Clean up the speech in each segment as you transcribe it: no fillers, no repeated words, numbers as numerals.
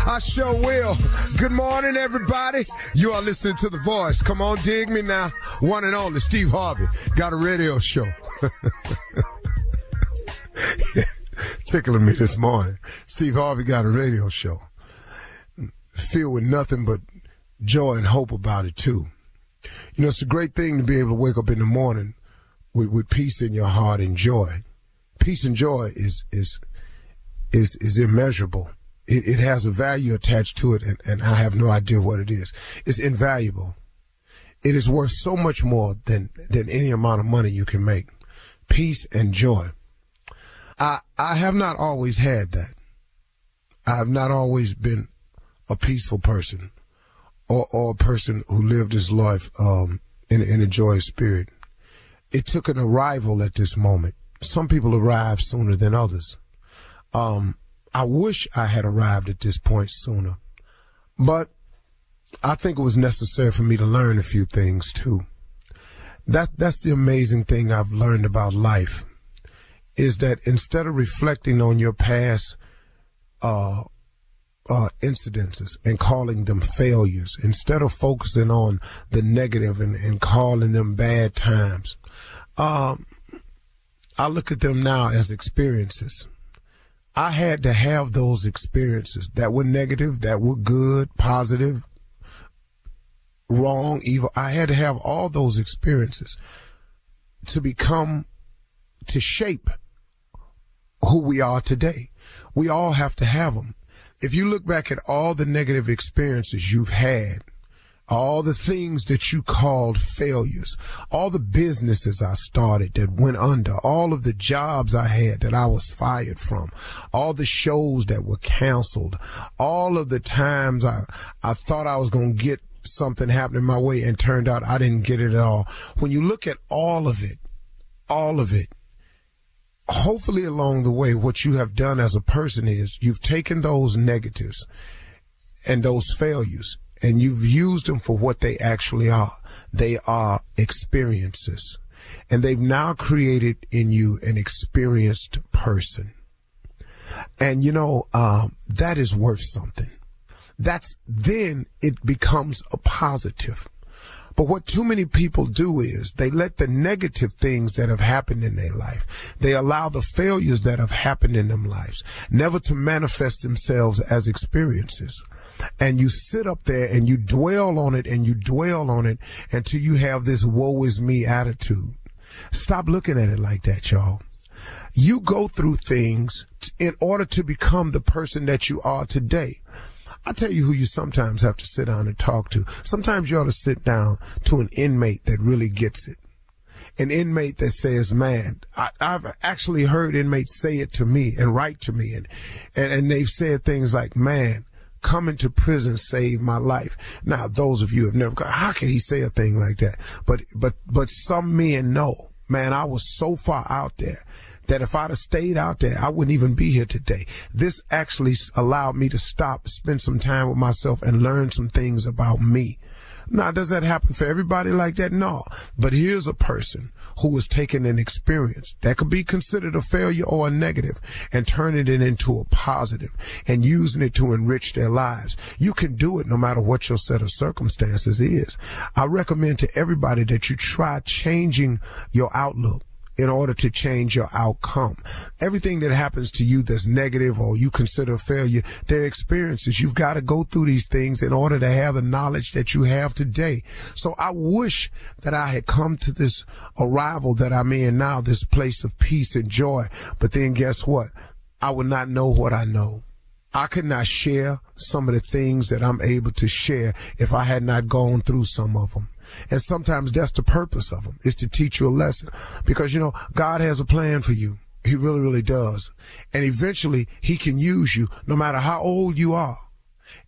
I sure will. Good morning, everybody. You are listening to The Voice. Come on, dig me now. One and only Steve Harvey got a radio show. Tickling me this morning. Steve Harvey got a radio show. Filled with nothing but joy and hope about it, too. You know, it's a great thing to be able to wake up in the morning with peace in your heart and joy. Peace and joy is immeasurable. It has a value attached to it, and I have no idea what it is. It's invaluable. It is worth so much more than any amount of money you can make. Peace and joy. I have not always had that. I have not always been a peaceful person or a person who lived his life in a joyous spirit. It took an arrival at this moment. Some people arrive sooner than others. I wish I had arrived at this point sooner, but I think it was necessary for me to learn a few things too. That's the amazing thing I've learned about life, is that instead of reflecting on your past incidences and calling them failures, instead of focusing on the negative and calling them bad times, I look at them now as experiences. I had to have those experiences that were negative, that were good, positive, wrong, evil. I had to have all those experiences to shape who we are today. We all have to have them. If you look back at all the negative experiences you've had, all the things that you called failures, all the businesses I started that went under, all of the jobs I had that I was fired from, all the shows that were canceled, all of the times I thought I was going to get something happening my way and turned out I didn't get it at all. When you look at all of it, hopefully along the way, what you have done as a person is you've taken those negatives and those failures and you've used them for what they actually are. They are experiences. And they've now created in you an experienced person. And, you know, that is worth something. Then it becomes a positive. But what too many people do is they let the negative things that have happened in their life, they allow the failures that have happened in their lives never to manifest themselves as experiences. And you sit up there and you dwell on it and you dwell on it until you have this woe is me attitude. Stop looking at it like that, y'all. You go through things in order to become the person that you are today. I'll tell you who you sometimes have to sit down and talk to. Sometimes you ought to sit down to an inmate that really gets it. An inmate that says, man, I've actually heard inmates say it to me and write to me. And they've said things like, man, coming to prison saved my life. Now, those of you have never gone, how can he say a thing like that? But some men know, man, I was so far out there that if I'd have stayed out there, I wouldn't even be here today. This actually allowed me to stop, spend some time with myself and learn some things about me. Now, does that happen for everybody like that? No. But here's a person who is taking an experience that could be considered a failure or a negative and turning it into a positive and using it to enrich their lives. You can do it no matter what your set of circumstances is. I recommend to everybody that you try changing your outlook in order to change your outcome. Everything that happens to you that's negative or you consider a failure, they're experiences. You've got to go through these things in order to have the knowledge that you have today. So I wish that I had come to this arrival that I'm in now, this place of peace and joy. But then guess what? I would not know what I know. I could not share some of the things that I'm able to share if I had not gone through some of them. And sometimes that's the purpose of them, is to teach you a lesson. Because, you know, God has a plan for you. He really, really does. And eventually he can use you no matter how old you are.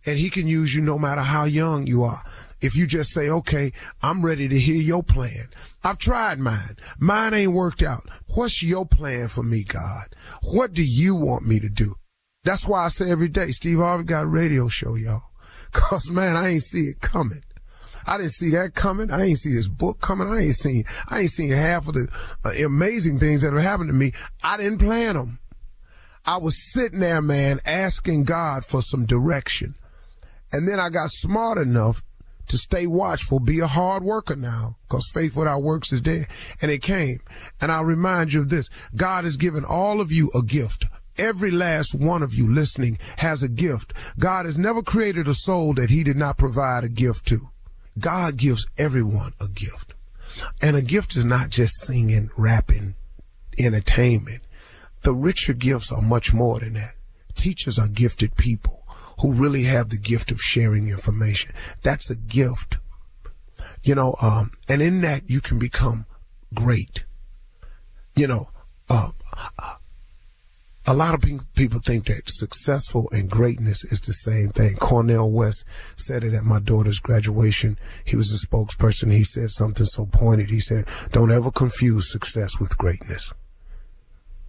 And he can use you no matter how young you are. If you just say, okay, I'm ready to hear your plan. I've tried mine. Mine ain't worked out. What's your plan for me, God? What do you want me to do? That's why I say every day, Steve Harvey got a radio show, y'all. Cause man, I ain't see it coming. I didn't see that coming. I ain't see this book coming. I ain't seen half of the amazing things that have happened to me. I didn't plan them. I was sitting there, man, asking God for some direction. And then I got smart enough to stay watchful, be a hard worker now, because faith without works is dead. And it came. And I'll remind you of this. God has given all of you a gift. Every last one of you listening has a gift. God has never created a soul that he did not provide a gift to. God gives everyone a gift. And a gift is not just singing, rapping, entertainment. The richer gifts are much more than that. Teachers are gifted people who really have the gift of sharing information. That's a gift. And in that you can become great. A lot of people think that successful and greatness is the same thing. Cornel West said it at my daughter's graduation. He was a spokesperson. He said something so pointed. He said, don't ever confuse success with greatness.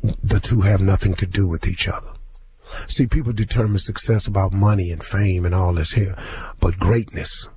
The two have nothing to do with each other. See, people determine success about money and fame and all this here. But greatness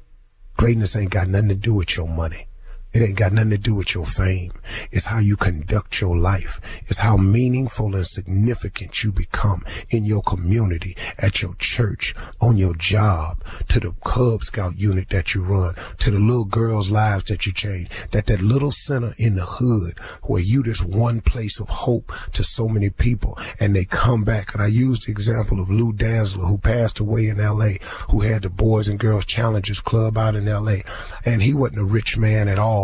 ain't got nothing to do with your money. It ain't got nothing to do with your fame. It's how you conduct your life. It's how meaningful and significant you become in your community, at your church, on your job, to the Cub Scout unit that you run, to the little girls' lives that you change, that little center in the hood where you just one place of hope to so many people, and they come back. And I used the example of Lou Danzler, who passed away in L.A., who had the Boys and Girls Challengers Club out in L.A., and he wasn't a rich man at all.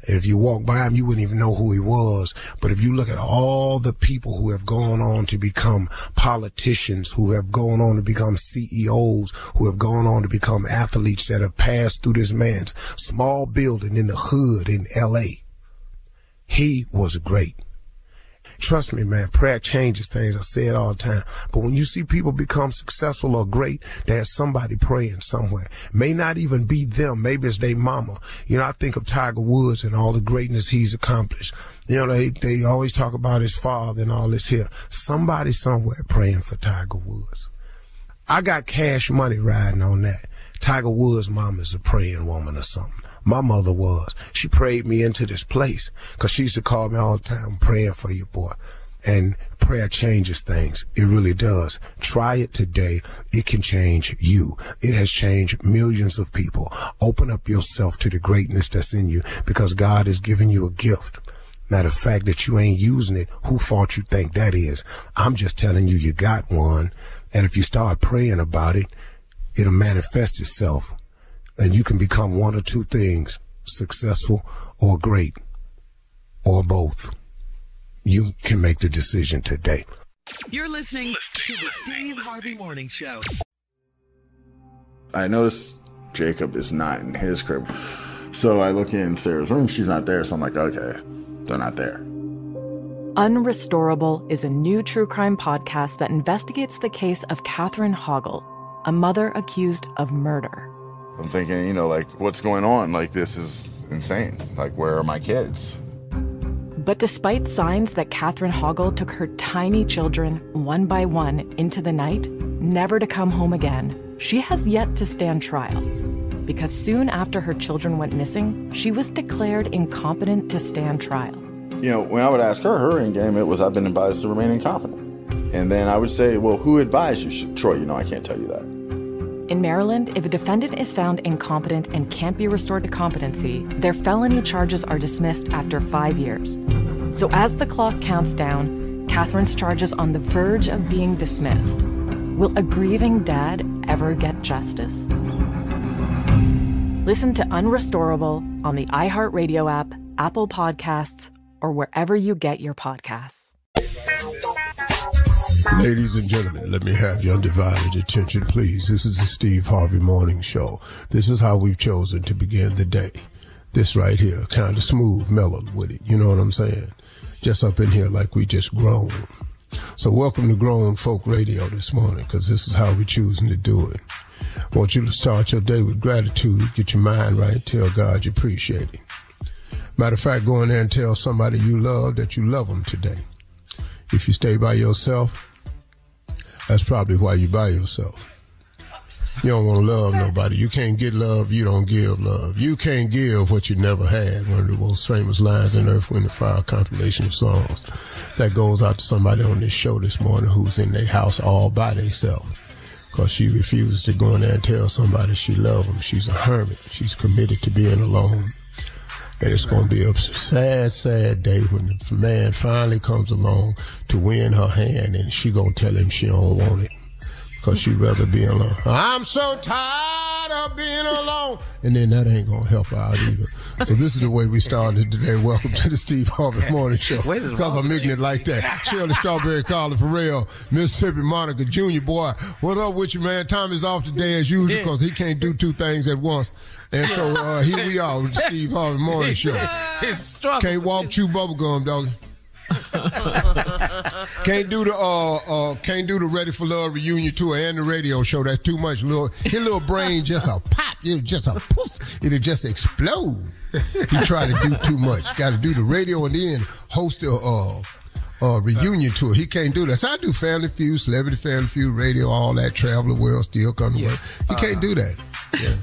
And if you walk by him, you wouldn't even know who he was. But if you look at all the people who have gone on to become politicians, who have gone on to become CEOs, who have gone on to become athletes that have passed through this man's small building in the hood in L.A., he was great. Trust me, man, prayer changes things. I say it all the time. But when you see people become successful or great, there's somebody praying somewhere. May not even be them. Maybe it's their mama. I think of Tiger Woods and all the greatness he's accomplished. They always talk about his father and all this here. Somebody somewhere praying for Tiger Woods. I got Cash Money riding on that. Tiger Woods' mama is a praying woman or something. My mother was. She prayed me into this place because she used to call me all the time, praying for you, boy. And prayer changes things. It really does. Try it today. It can change you. It has changed millions of people. Open up yourself to the greatness that's in you, because God has given you a gift. Now, the fact that you ain't using it, who fault you think that is? I'm just telling you, you got one. And if you start praying about it, it'll manifest itself. And you can become one or two things, successful or great, or both. You can make the decision today. You're listening to the Steve Harvey Morning Show. I noticed Jacob is not in his crib. So I look in Sarah's room. She's not there. So I'm like, okay, they're not there. Unrestorable is a new true crime podcast that investigates the case of Catherine Hoggle, a mother accused of murder. I'm thinking, what's going on? This is insane. Where are my kids? But despite signs that Catherine Hoggle took her tiny children one by one into the night, never to come home again, she has yet to stand trial. Because soon after her children went missing, she was declared incompetent to stand trial. When I would ask her end game, it was, I've been advised to remain incompetent. And then I would say, well, who advised you? Troy, I can't tell you that. In Maryland, if a defendant is found incompetent and can't be restored to competency, their felony charges are dismissed after 5 years. So as the clock counts down, Catherine's charges on the verge of being dismissed. Will a grieving dad ever get justice? Listen to Unrestorable on the iHeartRadio app, Apple Podcasts, or wherever you get your podcasts. Ladies and gentlemen, let me have your undivided attention, please. This is the Steve Harvey Morning Show. This is how we've chosen to begin the day. This right here, kind of smooth, mellowed with it. You know what I'm saying? Just up in here like we just grown. So welcome to Grown Folk Radio this morning, because this is how we're choosing to do it. I want you to start your day with gratitude, get your mind right, tell God you appreciate it. Matter of fact, go in there and tell somebody you love that you love them today. If you stay by yourself, that's probably why you're by yourself. You don't want to love nobody. You can't get love. You don't give love. You can't give what you never had. One of the most famous lines in Earth, Wind & Fire compilation of songs that goes out to somebody on this show this morning who's in their house all by themselves because she refuses to go in there and tell somebody she loves them. She's a hermit. She's committed to being alone. And it's going to be a sad, sad day when the man finally comes along to win her hand and she going to tell him she don't want it. Because she'd rather be alone. I'm so tired of being alone. And then that ain't going to help her out either. So this is the way we started today. Welcome to the Steve Harvey Morning Show. Because I'm ignorant like that. Shirley Strawberry, Carla Farrell, Mississippi Monica Jr. Boy, what up with you, man? Tommy's off today as usual because he can't do two things at once. And so here we are with the Steve Harvey Morning Show. Can't walk, chew bubblegum, doggy. Can't do the Ready for Love reunion tour and the radio show. That's too much. His little brain just a pop. It'll just a poof. It'll just explode. He try to do too much. Got to do the radio and then host a reunion tour. He can't do that. So I do Family Feud, Celebrity Family Feud, radio, all that. Travel the world, still come to work. He can't do that.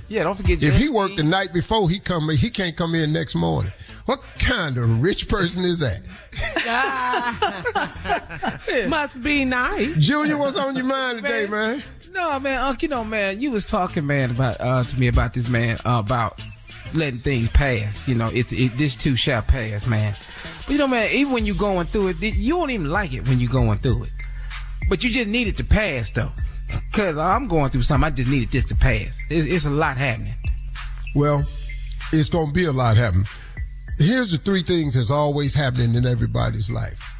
Yeah, don't forget. If he worked the night before, he can't come in next morning. What kind of rich person is that? Must be nice. Junior, what's on your mind today, man? No, man, Unc, man, you was talking, man, about to me about this, man, about letting things pass. This too shall pass, man. But man, even when you're going through it, you don't even like it when you're going through it. But you just need it to pass, though. Because I'm going through something. I just needed this to pass. It's a lot happening. Well, it's going to be a lot happening. Here's the three things that's always happening in everybody's life.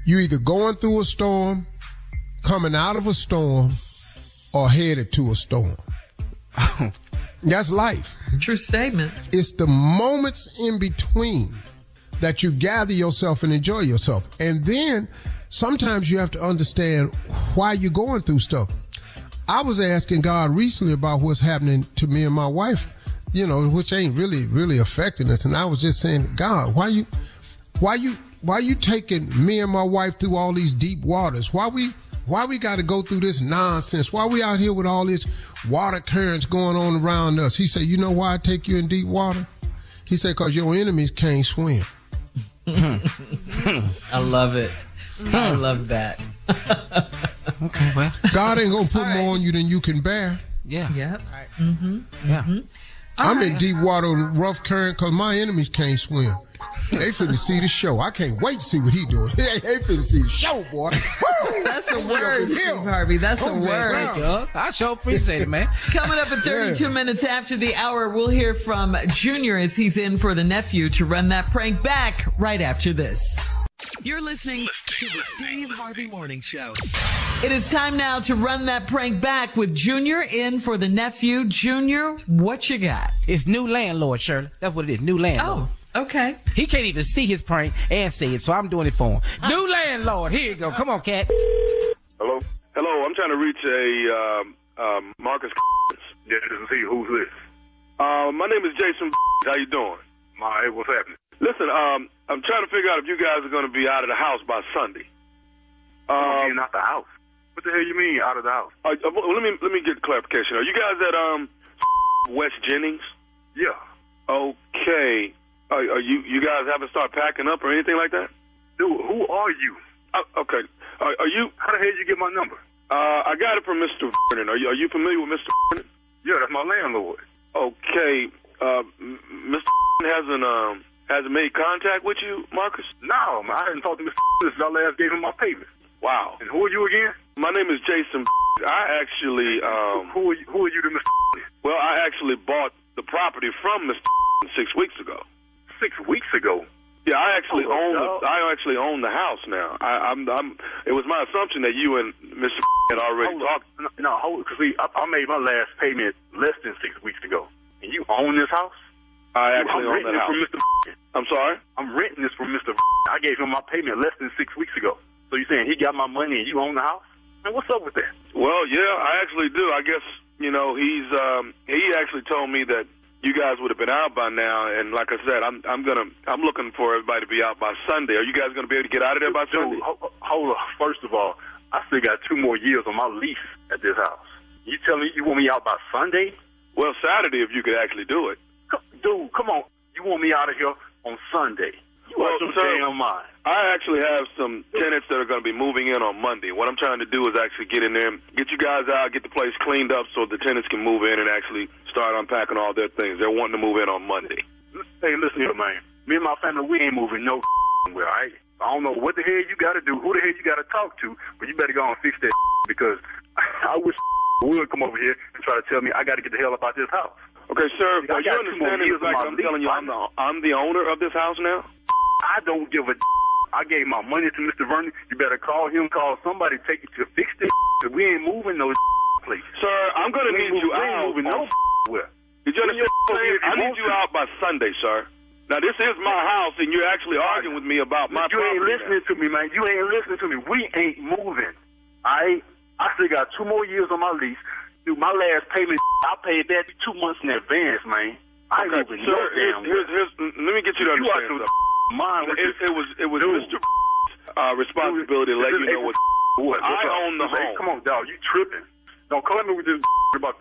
You either going through a storm, coming out of a storm, or headed to a storm. That's life. True statement. It's the moments in between that you gather yourself and enjoy yourself. And then sometimes you have to understand why you're going through stuff. I was asking God recently about what's happening to me and my wife, which ain't really affecting us. And I was just saying, God, why you taking me and my wife through all these deep waters? Why we got to go through this nonsense? Why we out here with all this water currents going on around us? He said, you know why I take you in deep water? He said, because your enemies can't swim. I love it. I love that. Okay, well. God ain't going to put more on you than you can bear. Yeah. Yep. Right. Mm-hmm. Yeah. Mm-hmm. I'm in deep water and rough current because my enemies can't swim. They finna see the show. I can't wait to see what he doing. They finna see the show, boy. That's a word, Steve Harvey. That's a word. I sure appreciate it, man. Coming up at 32 minutes after the hour, we'll hear from Junior as he's in for the nephew to run that prank back right after this. You're listening to the Steve Harvey Morning Show. It is time now to run that prank back with Junior in for the nephew. Junior, what you got? It's new landlord, Shirley. That's what it is, new landlord. Oh, okay. He can't even see his prank and say it, so I'm doing it for him. New landlord. Here you go. Come on, cat. Hello? Hello, I'm trying to reach a Marcus. Yeah, to see who's this. My name is Jason. How you doing? Hey, what's happening? Listen, I'm trying to figure out if you guys are going to be out of the house by Sunday. Being out the house? What the hell you mean out of the house? Let me get clarification. Are you guys at West Jennings? Yeah. Okay. Are you guys haven't started packing up or anything like that? Dude, who are you? Okay. Are you? How the hell did you get my number? I got it from Mr. Vernon. Are you familiar with Mr. Vernon? Yeah, that's my landlord. Okay. Mr. hasn't made contact with you, Marcus? No, I hadn't talked to Mr. since I last gave him my payment. Wow. And who are you again? My name is Jason. I actually who are you to Mr. Well, I actually bought the property from Mr. 6 weeks ago. 6 weeks ago? Yeah, I actually own the house now. It was my assumption that you and Mr. had already talked. No, because I made my last payment less than 6 weeks ago. And you own this house? I actually own that house. From Mr. I'm sorry? I'm renting this from Mr. I gave him my payment less than 6 weeks ago. So you're saying he got my money and you own the house? Man, what's up with that? Well, yeah, I actually do. I guess, he actually told me that you guys would have been out by now, and like I said, I'm looking for everybody to be out by Sunday. Are you guys going to be able to get out of there by Sunday? Hold on. First of all, I still got 2 more years on my lease at this house. You tell me you want me out by Sunday? Well, Saturday if you could actually do it. Dude, come on. You want me out of here on Sunday? You Well, out your sir, damn mind. I actually have some tenants that are going to be moving in on Monday. What I'm trying to do is actually get in there, get you guys out, get the place cleaned up so the tenants can move in and actually start unpacking all their things. They're wanting to move in on Monday. Hey, listen here, man. Me and my family, we ain't moving no where, all right? I don't know what the hell you got to do, who the hell you got to talk to, but you better go and fix that because I wish would come over here and try to tell me I got to get the hell up out this house. Okay, sir, I you got 2 more understand years the fact of my I'm telling you I'm the owner of this house now? I don't give a I gave my money to Mr. Vernon. You better call him, call somebody, take you to fix this. We ain't moving no place. Sir, I'm going to need you out. We ain't moving no where. Did you understand? I need you out by Sunday, sir. Now, this is my house, and you're actually arguing with me about my property. You ain't listening to me, man. You ain't listening to me. We ain't moving. I still got 2 more years on my lease. Dude, my last payment, I paid that 2 months in advance, man. I ain't moving no damn let me get you to understand something. It was Mr. responsibility to let you know what I own the home. Come on, dog. You tripping. Don't come at me with this about.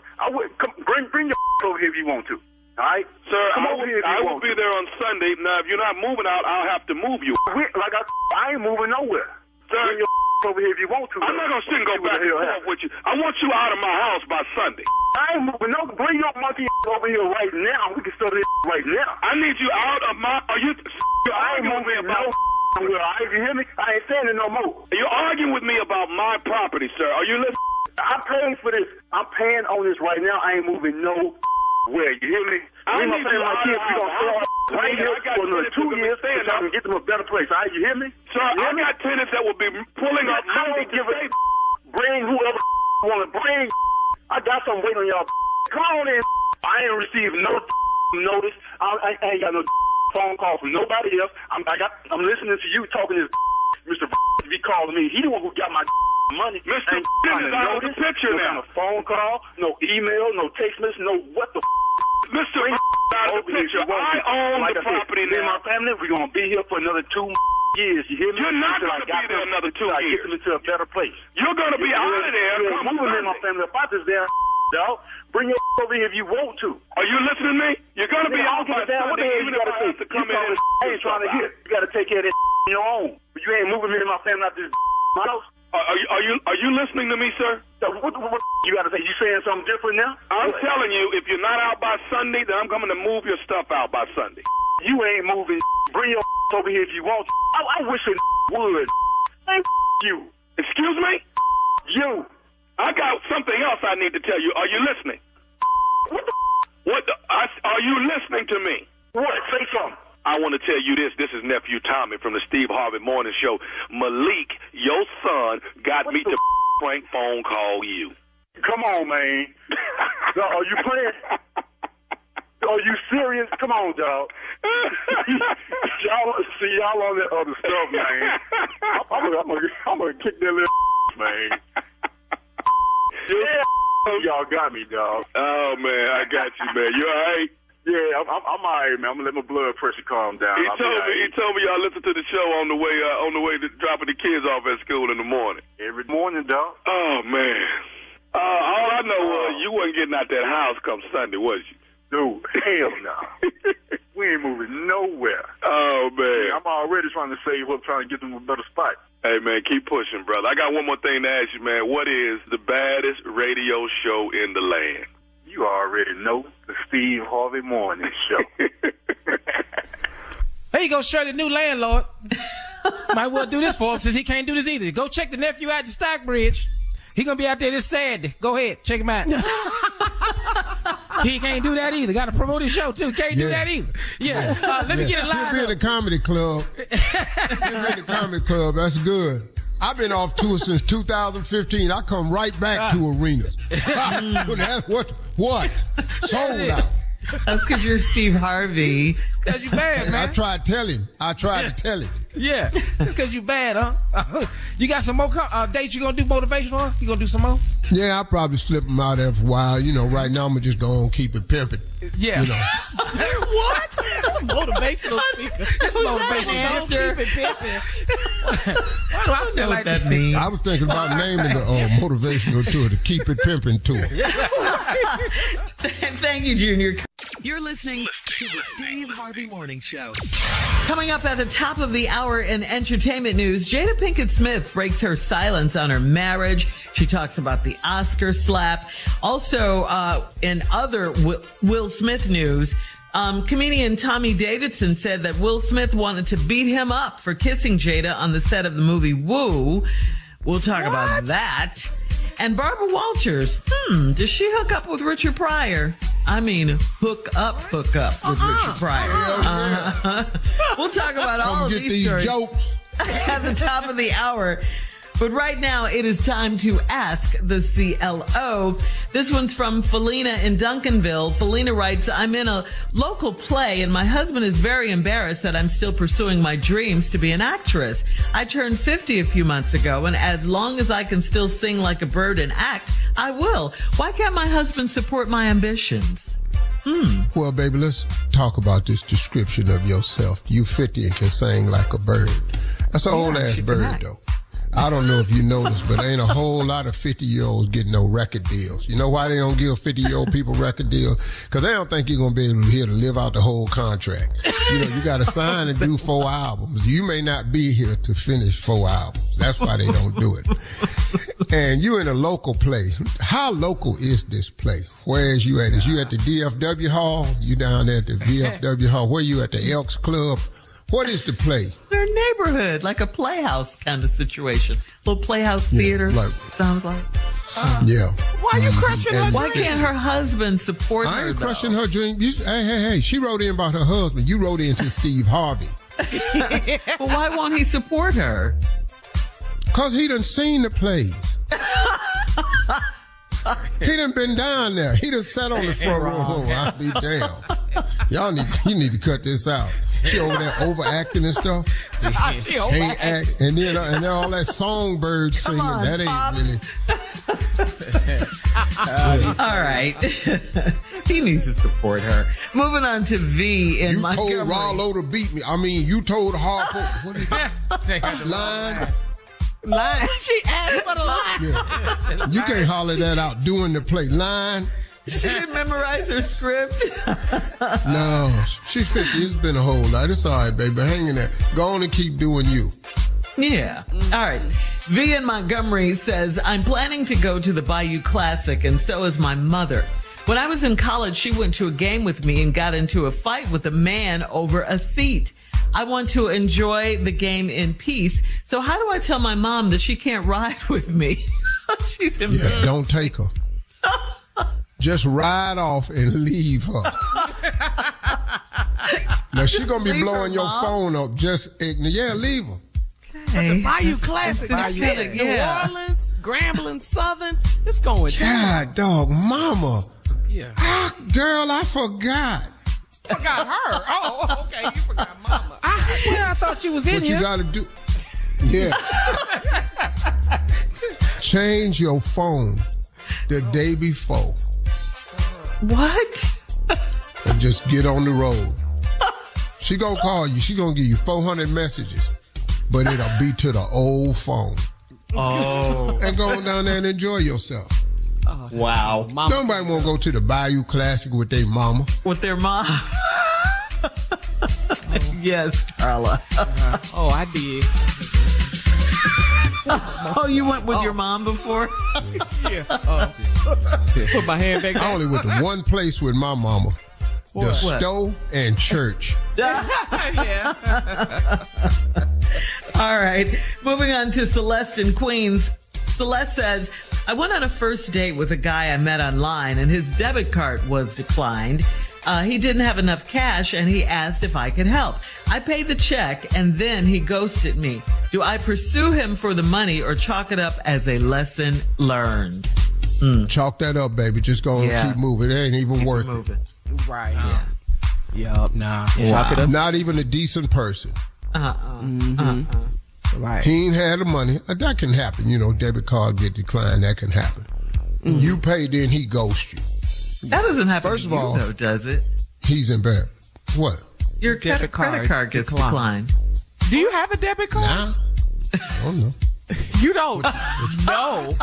Bring your over here if you want to. All right? Sir, I will be there on Sunday. Now, if you're not moving out, I'll have to move you. I ain't moving nowhere. Sir, bring your over here if you want to. I'm not going to sit and go back and forth with you. I want you out of my house by Sunday. I ain't moving no. Bring your monkey over here right now. We can start this right now. I need you out of my... I ain't moving no. You hear me? I ain't saying it no more. You're arguing with me about my property, sir. Are you listening? I'm paying for this. I'm paying on this right now. I ain't moving no where. You hear me? I need you out of my house. Right here for another 2 years so I can get them a better place. All right, you hear me? Sir, I got tenants that will be pulling up money to stay. Bring whoever want to bring. I got something waiting on y'all. Come on in. I ain't received no notice. I ain't got no phone call from nobody else. I'm listening to you talking to Mr. Be calling me. He the one who got my money. Mr. is out of the picture now. No kind of phone call, no email, no text message, no what the Mr. out of the picture. I own the property now. Me and my family, we're going to be here for another 2 years. You hear me? You're not going to be there another 2 years. I get them into a better place. You're going to be out of there. Come moving in my family about this damn dog. Bring your over here if you want to. Are you listening to me? You're going to be out by Sunday, even if I have to come in and I ain't trying to hear. You got to take care of that on your own. But you ain't moving me and my family out this house. Are you listening to me, sir? What you got to say? You saying something different now? I'm telling you, if you're not out by Sunday, then I'm coming to move your stuff out by Sunday. You ain't moving. Bring your over here if you want. I wish it would. Hey, you. Excuse me? You. I got something else I need to tell you. Are you listening? What the? Are you listening to me? What? Say something. I want to tell you this. This is Nephew Tommy from the Steve Harvey Morning Show. Malik, your son, got me to prank phone call you. Come on, man. Are you playing? Are you serious? Come on, dog. y'all on that other stuff, man. I'm gonna kick that little man. Yeah, y'all got me, dog. Oh man, I got you, man. You all right? Yeah, I'm all right, man. I'm gonna let my blood pressure calm down. He told me y'all listen to the show on the way to dropping the kids off at school in the morning. Every morning, dog. Oh man. All I know was you wasn't getting out that house come Sunday, was you? Dude, hell no. We ain't moving nowhere. Oh man. I'm already trying to save up, trying to get them a better spot. Hey man, keep pushing, brother. I got one more thing to ask you, man. What is the baddest radio show in the land? You already know, the Steve Harvey Morning Show. There you go, Shirley, new landlord. Might well do this for him since he can't do this either. Go check the nephew out at Stockbridge. He gonna be out there this Saturday. Go ahead, check him out. He can't do that either. Got to promote his show too. Can't do that either. Yeah. Let me get a line. He'll be in the comedy club. That's good. I've been off tour since 2015. I come right back to arenas. What? Sold out. That's because you're Steve Harvey. Because you bad, man. I tried to tell him. Yeah, it's because you bad, huh? You got some more dates you gonna do motivational, huh? You gonna do some more? Yeah, I'll probably slip them out there for a while. You know, right now I'm gonna just go on keep it pimping. Yeah. You know. What? Motivational speaker. It's motivational. Don't keep it pimping. Why do I feel like that means? I was thinking about naming the motivational tour, the Keep It Pimpin' tour. Thank you, Junior. You're listening to the Steve Harvey Morning Show. Coming up at the top of the hour in entertainment news, Jada Pinkett Smith breaks her silence on her marriage. She talks about the Oscar slap. Also, in other Will Smith news, comedian Tommy Davidson said that Will Smith wanted to beat him up for kissing Jada on the set of the movie Woo. We'll talk about that. And Barbara Walters, does she hook up with Richard Pryor? I mean, hook up with Richard Pryor. We'll talk about all of these stories jokes at the top of the hour. But right now, it is time to ask the CLO. This one's from Felina in Duncanville. Felina writes, I'm in a local play, and my husband is very embarrassed that I'm still pursuing my dreams to be an actress. I turned 50 a few months ago, and as long as I can still sing like a bird and act, I will. Why can't my husband support my ambitions? Well, baby, let's talk about this description of yourself. You 50 and can sing like a bird. That's an old-ass bird, though. I don't know if you noticed, but ain't a whole lot of 50-year-olds getting no record deals. You know why they don't give 50-year-old people record deals? Because they don't think you're going to be able to here to live out the whole contract. You know, you got to sign and do 4 albums. You may not be here to finish 4 albums. That's why they don't do it. And you in a local play. How local is this play? Where is you at? Is you at the DFW Hall? You down there at the VFW Hall? Where you at the Elks Club? What is the play? Their neighborhood, like a playhouse kind of situation. Little playhouse theater, sounds like. Yeah. Why are you crushing her dream? Why can't her husband support her, I ain't though? crushing her dream. Hey. She wrote in about her husband. You wrote in to Steve Harvey. Well, why won't he support her? Because he done seen the plays. He done been down there. He done sat on the front row. I'll be damned. You need to cut this out. She over there overacting and stuff. Ain't act, and then all that songbird singing. That ain't really. All right. He needs to support her. Moving on to V in Montgomery. You told Rollo to beat me. I mean, you told Harper. What is that? Line. She asked for the line. Yeah. You can't holler that out doing the play. Line. She didn't memorize her script. No, she's 50. It's been a whole lot. It's all right, baby. Hang in there. Go on and keep doing you. Yeah. All right. V in Montgomery says, I'm planning to go to the Bayou Classic, and so is my mother. When I was in college, she went to a game with me and got into a fight with a man over a seat. I want to enjoy the game in peace. So how do I tell my mom that she can't ride with me? She's embarrassed. Yeah, don't take her. Just ride off and leave her. Now, she's going to be blowing your phone up. Just ignore. Yeah, leave her. Okay. The Bayou Classic. New Orleans, Grambling, Southern. It's going down. God, dog, mama. Yeah. Girl, I forgot. Forgot her. Oh, okay. You forgot mama. I swear I thought you was in here. What you got to do. Yeah. Change your phone the day before. What? And just get on the road. She gonna call you. She gonna give you 400 messages, but it'll be to the old phone. Oh. And go on down there and enjoy yourself. Oh, wow. Nobody want to go to the Bayou Classic with their mama. With their mom. Yes, Carla. Oh, I did. Oh, you went with your mom before? Yeah. Put my hand back. I only went to one place with my mama. The store and church. Yeah. All right. Moving on to Celeste in Queens. Celeste says, I went on a first date with a guy I met online and his debit card was declined. He didn't have enough cash and he asked if I could help. I paid the check and then he ghosted me. Do I pursue him for the money or chalk it up as a lesson learned? Chalk that up, baby. Just go and keep moving. It ain't even worth it. Right. Yup. Nah. Wow. Not even a decent person Right. He ain't had the money. That can happen. Debit card get declined. That can happen. You pay, then he ghosts you. That doesn't happen First to of all, you, though, does it? He's embarrassed. What? Your credit card gets declined. Do you have a debit card? Nah. I don't know. You don't know.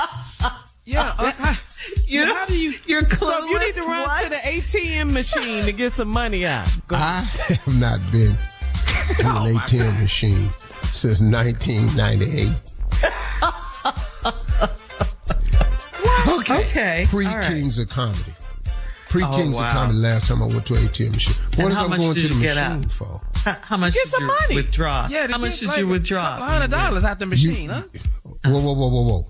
Yeah. How do you? You're clueless. So you need to run to the ATM machine to get some money out. I have not been to an ATM machine since 1998. Okay. Pre-Kings of Comedy. Pre-Kings of Comedy last time I went to an ATM machine. What is I'm going to the machine for? How much did you withdraw? Yeah, how much did you withdraw? $100 out the machine, huh? Whoa.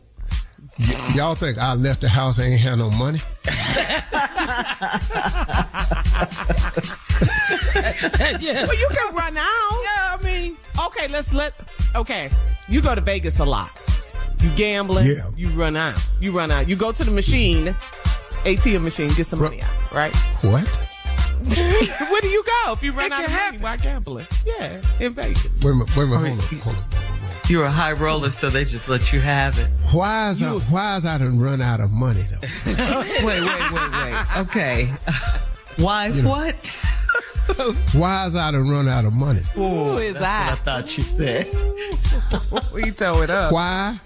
Y'all think I left the house and ain't had no money? Yeah. Well, you can run out. Yeah, I mean, okay, you go to Vegas a lot. You gambling. Yeah. You run out. You go to the machine, ATM machine, get some money out, right? What? Where do you go if you run out of money while gambling? Yeah, in Vegas. Wait a minute, hold on. You're a high roller, so they just let you have it. Why is I done run out of money, though? Wait. Okay. Why? What? Why is I done run out of money? Who is that? What I thought you said. We tore it up. Why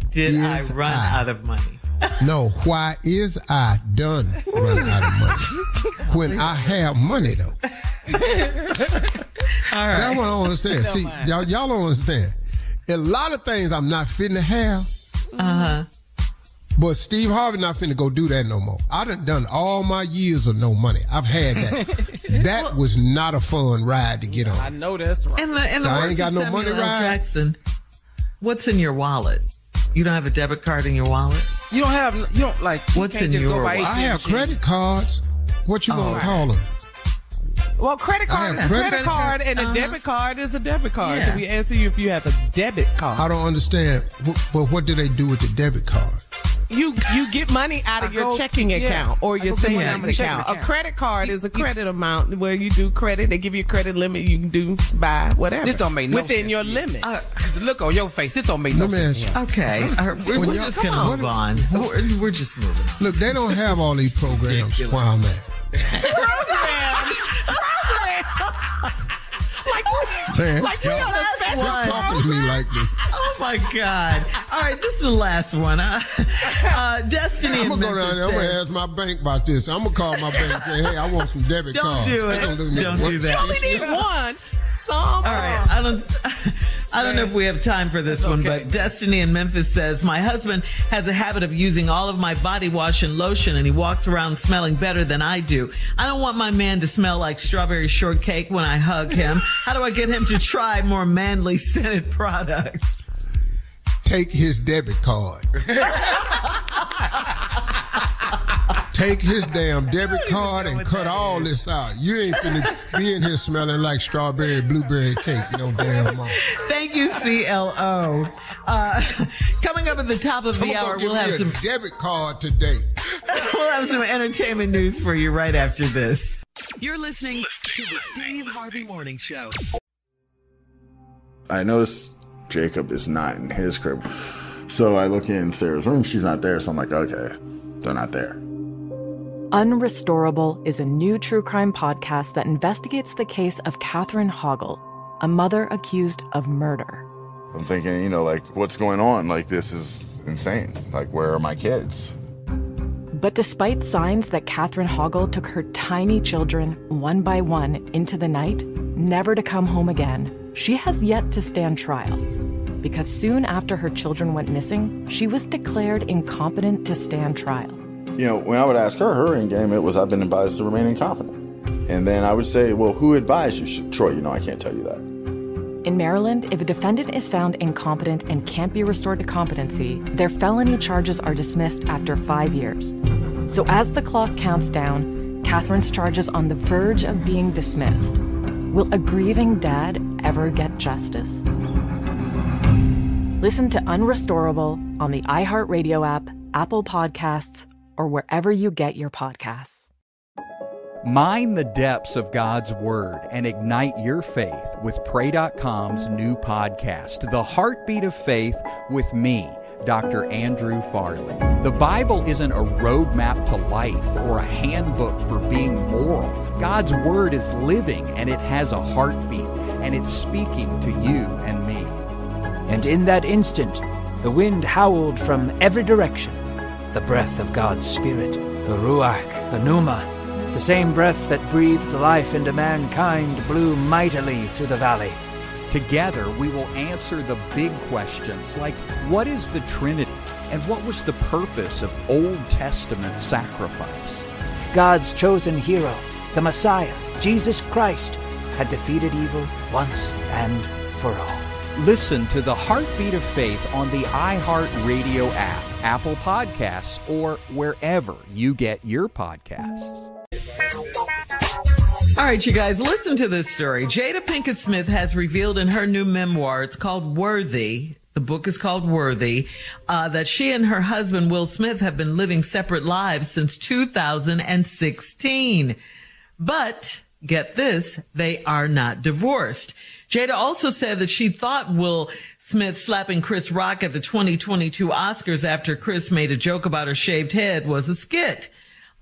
did I run out of money? No, why is I done run out of money? When I have money, though. All right. That's what I don't understand. See, y'all don't understand. A lot of things I'm not fitting to have. But Steve Harvey not finna go do that no more. I done all my years of no money. I've had that. That was not a fun ride to get on. I know that's right. And the I ain't got no money ride. Jackson, what's in your wallet? You don't have a debit card in your wallet? You don't like. What's in your wallet? I have credit cards. What you gonna call them? Well, credit card is a credit card, and a debit card is a debit card. Yeah. So we answer you if you have a debit card. I don't understand. But what do they do with the debit card? You get money out of your checking account or your savings account. A credit card is a credit amount where you do credit. They give you a credit limit. You can do buy whatever. This don't make no sense. Within your limit. The look on your face, it don't make no sense. Okay. We're just going to move on. We're just moving on. Look, they don't have all these programs where I'm at. Programs. Man, Like we on a special quit talking to me like this. Oh my God. All right, this is the last one. Destiny I'm and going to go down there. I'm going to ask my bank about this. I'm going to call my bank and say, hey, I want some debit cards. Don't do it. Don't do that. You only need one. All right. I don't know if we have time for this one, but Destiny in Memphis says, my husband has a habit of using all of my body wash and lotion, and he walks around smelling better than I do. I don't want my man to smell like strawberry shortcake when I hug him. How do I get him to try more manly scented products? Take his debit card. Take his damn debit card and cut all this out. You ain't finna be in here smelling like strawberry blueberry cake, no damn more. Thank you, CLO. Coming up at the top of the hour, we'll have some debit card today. We'll have some entertainment news for you right after this. You're listening to the Steve Harvey Morning Show. I noticed Jacob is not in his crib. So I look in Sarah's room. She's not there. So I'm like, okay, they're not there. Unrestorable is a new true crime podcast that investigates the case of Katherine Hoggle, a mother accused of murder. I'm thinking, like, what's going on? Like, this is insane. Like, where are my kids? But despite signs that Katherine Hoggle took her tiny children one by one into the night, never to come home again, she has yet to stand trial. Because soon after her children went missing, she was declared incompetent to stand trial. When I would ask her end game, it was, I've been advised to remain incompetent. And then I would say, well, who advised you? Troy, I can't tell you that. In Maryland, if a defendant is found incompetent and can't be restored to competency, their felony charges are dismissed after 5 years. So as the clock counts down, Katherine's charges on the verge of being dismissed. Will a grieving dad ever get justice? Listen to Unrestorable on the iHeartRadio app, Apple Podcasts, or wherever you get your podcasts. Mine the depths of God's Word and ignite your faith with Pray.com's new podcast, The Heartbeat of Faith, with me, Dr. Andrew Farley. The Bible isn't a roadmap to life or a handbook for being moral. God's Word is living, and it has a heartbeat, and it's speaking to you and me. And in that instant, the wind howled from every direction. The breath of God's Spirit, the Ruach, the Pneuma, the same breath that breathed life into mankind, blew mightily through the valley. Together, we will answer the big questions like, what is the Trinity? And what was the purpose of Old Testament sacrifice? God's chosen hero, the Messiah, Jesus Christ, had defeated evil once and for all. Listen to The Heartbeat of Faith on the iHeartRadio app, Apple Podcasts, or wherever you get your podcasts. All right, you guys, listen to this story. Jada Pinkett Smith has revealed in her new memoir, it's called Worthy. The book is called Worthy, that she and her husband, Will Smith, have been living separate lives since 2016. But get this, they are not divorced. Jada also said that she thought Will Smith slapping Chris Rock at the 2022 Oscars after Chris made a joke about her shaved head was a skit.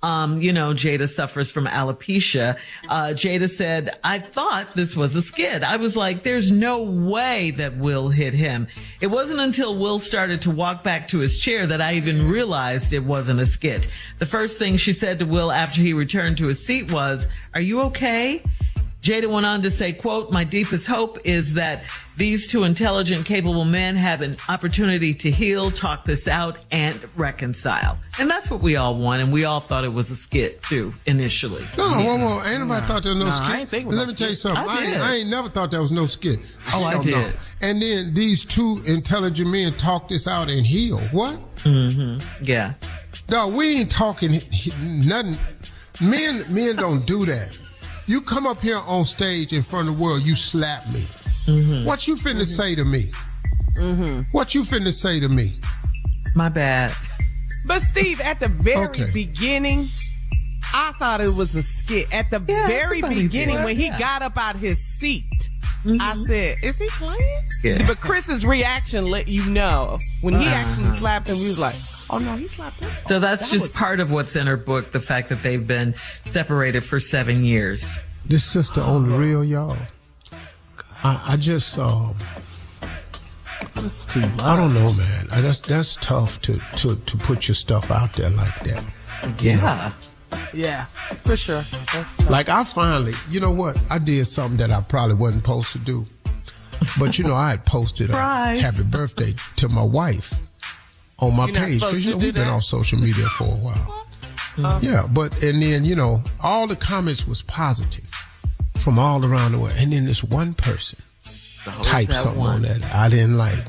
Jada suffers from alopecia. Jada said, I thought this was a skit. I was like, there's no way that Will hit him. It wasn't until Will started to walk back to his chair that I even realized it wasn't a skit. The first thing she said to Will after he returned to his seat was, are you okay? Jada went on to say, quote, my deepest hope is that these two intelligent, capable men have an opportunity to heal, talk this out, and reconcile. And that's what we all want, and we all thought it was a skit, too, initially. No, ain't nobody thought there was no skit. I ain't think Let me tell you something. I ain't never thought there was no skit. I did. No. And then these two intelligent men talk this out and heal. What? Mm-hmm. Yeah. No, we ain't talking nothing. Men don't do that. You come up here on stage in front of the world, you slap me. Mm-hmm. What you finna say to me? Mm-hmm. What you finna say to me? My bad. But Steve, at the very beginning, I thought it was a skit. At the very beginning, when he got up out his seat, I said, is he playing? Yeah. But Chris's reaction let you know. When he actually slapped him, we was like, oh no, he slapped him. So that's just part of what's in her book, the fact that they've been separated for 7 years. This sister on the real, y'all. I just That's too much. I don't know, man. That's tough to put your stuff out there like that. Yeah. Yeah, for sure. That's tough. Like I finally, you know what? I did something that I probably wasn't supposed to do. But I had posted a happy birthday to my wife on my page. Because we've been off social media for a while. Yeah, and then, all the comments was positive from all around the world. And then this one person typed something on that I didn't like.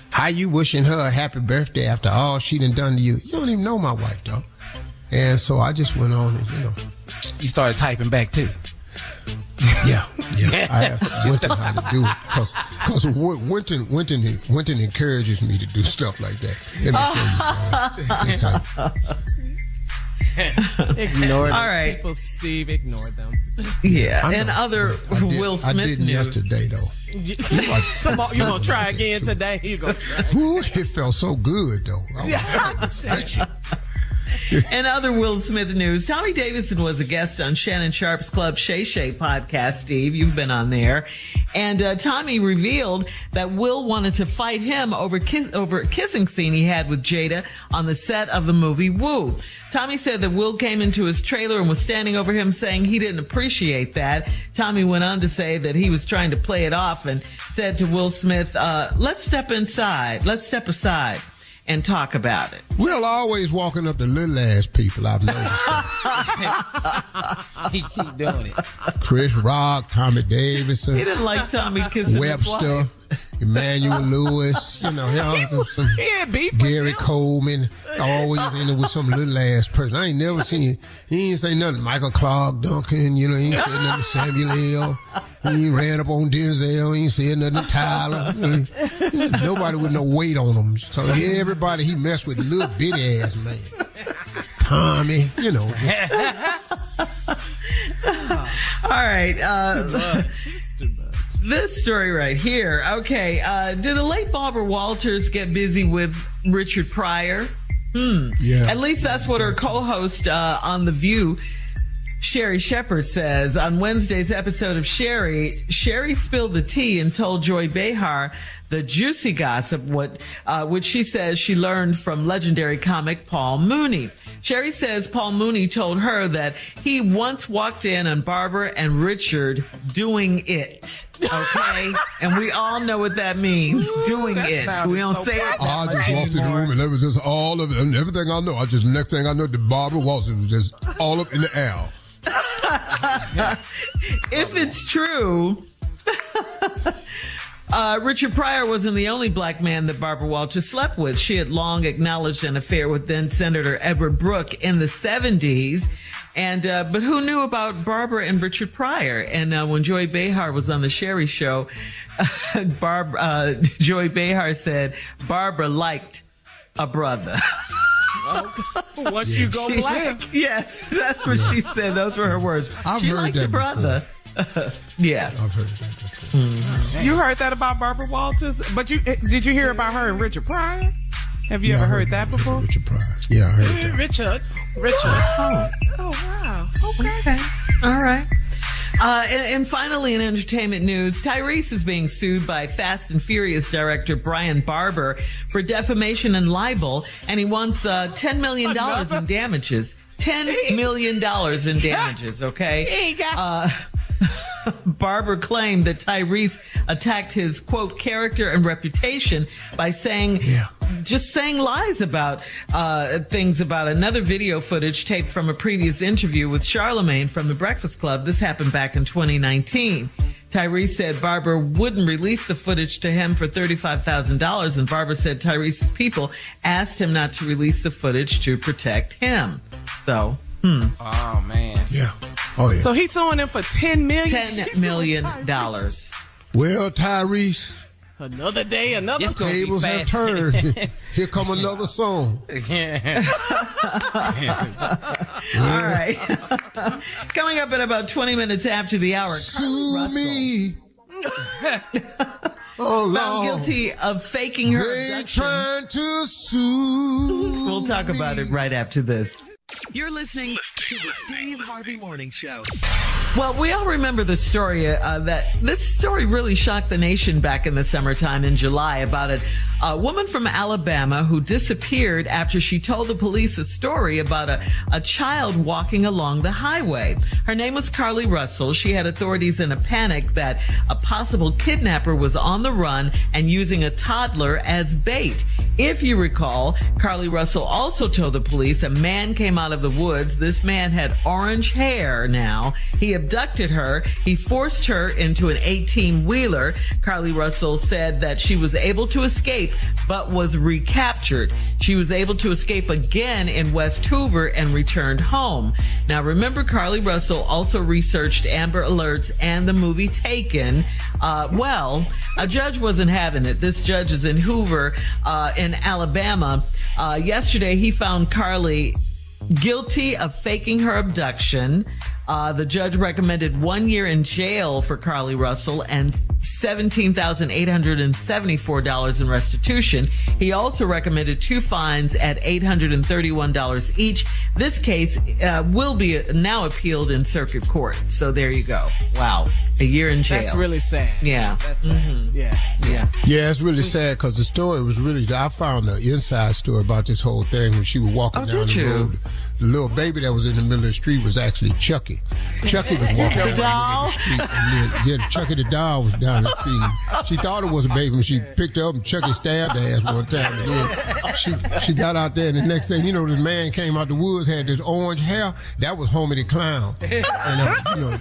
How you wishing her a happy birthday after all she done to you? You don't even know my wife, though. And so I just went on and, You started typing back, too. Yeah. I asked Winton how to do it because Winton encourages me to do stuff like that. Let me show you. Ignore them. All right. People, Steve, ignore them. Yeah. And other Will Smith I did news. Yesterday, though. Tomorrow, you gonna try again today? You gonna try? Ooh, it felt so good, though. And other Will Smith news, Tommy Davidson was a guest on Shannon Sharp's Club Shay Shay podcast, Steve. You've been on there. And Tommy revealed that Will wanted to fight him over a kissing scene he had with Jada on the set of the movie Woo. Tommy said that Will came into his trailer and was standing over him saying he didn't appreciate that. Tommy went on to say that he was trying to play it off and said to Will Smith, let's step aside and talk about it. Will always walking up to little ass people, I've noticed. He keep doing it. Chris Rock, Tommy Davidson. He didn't like Tommy kissing Webster, Emmanuel Lewis, Gary Coleman, always in it with some little ass person. I ain't never seen, he ain't say nothing. Michael Clark Duncan, he ain't said nothing to Samuel L. He ran up on Denzel, he ain't said nothing to Tyler. Nobody with no weight on him. So everybody he messed with, little bitty ass man. Tommy, All right. It's too much. This story right here. Okay. Did the late Barbara Walters get busy with Richard Pryor? Yeah. At least that's what her co-host on The View, Sherry Shepherd, says. On Wednesday's episode of Sherry spilled the tea and told Joy Behar the juicy gossip, which she says she learned from legendary comic Paul Mooney. Sherry says Paul Mooney told her that he once walked in on Barbara and Richard doing it. Okay? And we all know what that means. Doing it. We don't say it. I just walked in the room and it was just all of it. And everything I know, next thing I know, the Barbara Walters was just all up in the air. If it's true, Richard Pryor wasn't the only black man that Barbara Walters slept with. She had long acknowledged an affair with then Senator Edward Brooke in the 70s. And, but who knew about Barbara and Richard Pryor? And, when Joy Behar was on the Sherry show, Joy Behar said Barbara liked a brother. Once you go black. Yes, that's what she said. Those were her words. She liked a brother. Yeah. I've heard that. You heard that about Barbara Walters? But did you hear about her and Richard Pryor? Have you ever heard that before? Richard Pryor. Yeah, I heard that. Richard. Oh, wow. Okay. All right. And finally, in entertainment news, Tyrese is being sued by Fast and Furious director Brian Barber for defamation and libel, and he wants $10 million in damages. $10 million in damages, okay? Barber claimed that Tyrese attacked his, quote, character and reputation by saying lies about things about another video footage taped from a previous interview with Charlemagne from The Breakfast Club. This happened back in 2019. Tyrese said Barber wouldn't release the footage to him for $35,000, and Barber said Tyrese's people asked him not to release the footage to protect him. So, Oh, man. Yeah. Oh, yeah. So he's suing him for $10 million? $10 million. Well, Tyrese, another day, another tables have turned. Here come another song. All right. Coming up in about 20 minutes after the hour. Sue me. Oh, Found Lord. guilty of faking her They abduction. trying to sue. We'll talk about it right after this. You're listening to the Steve Harvey Morning Show. Well, we all remember the story that this story really shocked the nation back in the summertime in July about a woman from Alabama who disappeared after she told the police a story about a child walking along the highway. Her name was Carly Russell. She had authorities in a panic that a possible kidnapper was on the run and using a toddler as bait. If you recall, Carly Russell also told the police a man came out of the woods. This man had orange hair now. He abducted her. He forced her into an 18-wheeler. Carly Russell said that she was able to escape but was recaptured. She was able to escape again in West Hoover and returned home. Now, remember, Carly Russell also researched Amber Alerts and the movie Taken. Well, a judge wasn't having it. This judge is in Hoover, in Alabama. Yesterday, he found Carly guilty of faking her abduction. The judge recommended 1 year in jail for Carly Russell and $17,874 in restitution. He also recommended 2 fines at $831 each. This case will be now appealed in circuit court. So there you go. Wow. A year in jail. That's really sad. Yeah. That's sad. Yeah. Yeah, it's really sad because the story was really, I found the inside story about this whole thing when she was walking down the road. The little baby that was in the middle of the street was actually Chucky. Chucky was walking down the middle of the street. And then Chucky the doll was down the street. She thought it was a baby when she picked her up and Chucky stabbed her ass one time. And then she got out there and the next thing, you know, this man came out the woods, had this orange hair. That was Homie the Clown. And, you know,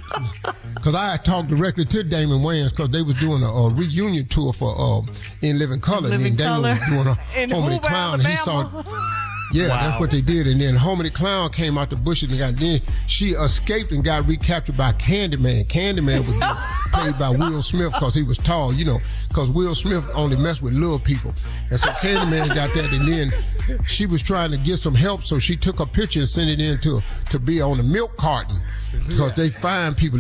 because I had talked directly to Damon Wayans because they was doing a reunion tour for In Living Color. And then Damon was doing a Homie the Clown. And he saw... Yeah, wow. That's what they did. And then Homie the Clown came out the bushes and then she escaped and got recaptured by Candyman. Candyman was played by Will Smith because he was tall, because Will Smith only messed with little people. And so Candyman got that, and then she was trying to get some help, so she took a picture and sent it in to be on the milk carton. Because they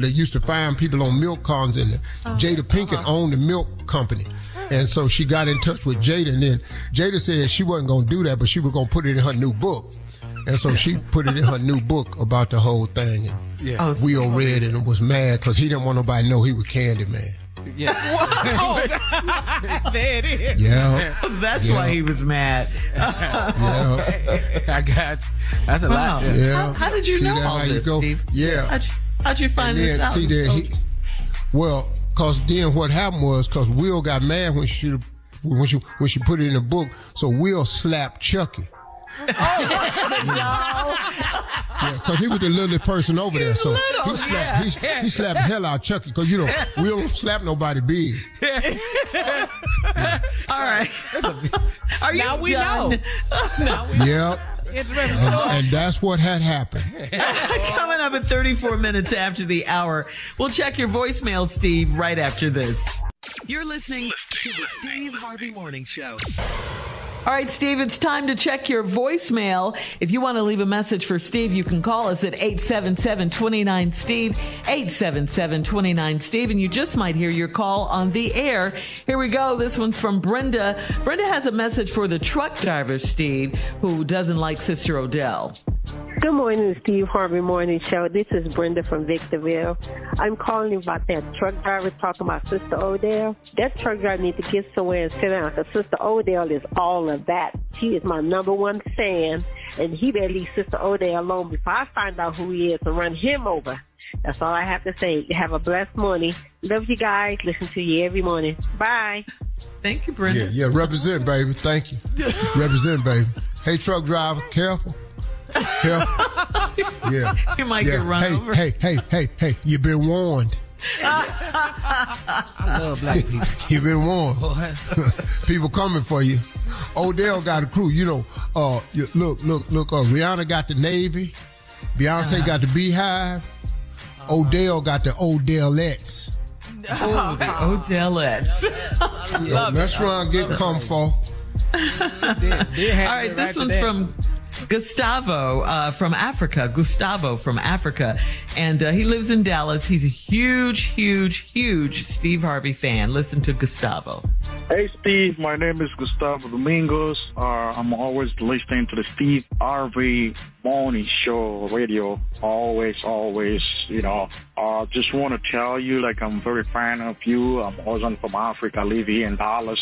used to find people on milk cartons, and Jada Pinkett owned the milk company. And so she got in touch with Jada, and then Jada said she wasn't going to do that, but she was going to put it in her new book. And so she put it in her new book about the whole thing. And Will read it and was mad because he didn't want nobody to know he was Candyman. Yeah. Wow. There it is. Yeah. That's why he was mad. Yeah. I got you. That's a lot. Yeah. How did you know all this, Steve? Yeah. How'd you find this out? See, because then what happened was, because Will got mad when she put it in the book, so Will slapped Chucky. Yeah, because he was the littlest person over there, so he slapped the hell out of Chucky, because Will don't slap nobody big. All right. Are you now we done? know. Yep. And that's what had happened. Coming up at 34 minutes after the hour. We'll check your voicemail, Steve, right after this. You're listening to the Steve Harvey Morning Show. All right, Steve, it's time to check your voicemail. If you want to leave a message for Steve, you can call us at 877-29-STEVE, 877-29-STEVE, and you just might hear your call on the air. Here we go. This one's from Brenda. Brenda has a message for the truck driver, Steve, who doesn't like Sister Odell. Good morning, Steve Harvey Morning Show. This is Brenda from Victorville. I'm calling you about that truck driver talking about Sister Odell. That truck driver needs to get somewhere and sit down, because Sister Odell is all of that. She is my number one fan, and he better leave Sister Odell alone before I find out who he is and run him over. That's all I have to say. Have a blessed morning. Love you guys. Listen to you every morning. Bye. Thank you, Brenda. Yeah, represent, baby. Thank you. Represent, baby. Hey, truck driver, careful. Yeah. You might get run over. Hey, you've been warned. I love black people. You've been warned. People coming for you. Odell got a crew. Look, Rihanna got the Navy. Beyonce got the Beehive. Odell got the Odellettes. Oh, the Odellettes. That's where I get come for. All right, this one's from Gustavo from Africa. And he lives in Dallas. He's a huge Steve Harvey fan. Listen to Gustavo. Hey, Steve. My name is Gustavo Domingos. I'm always listening to the Steve Harvey Morning Show radio. Always, just want to tell you, I'm very fan of you. I'm also from Africa. I live here in Dallas.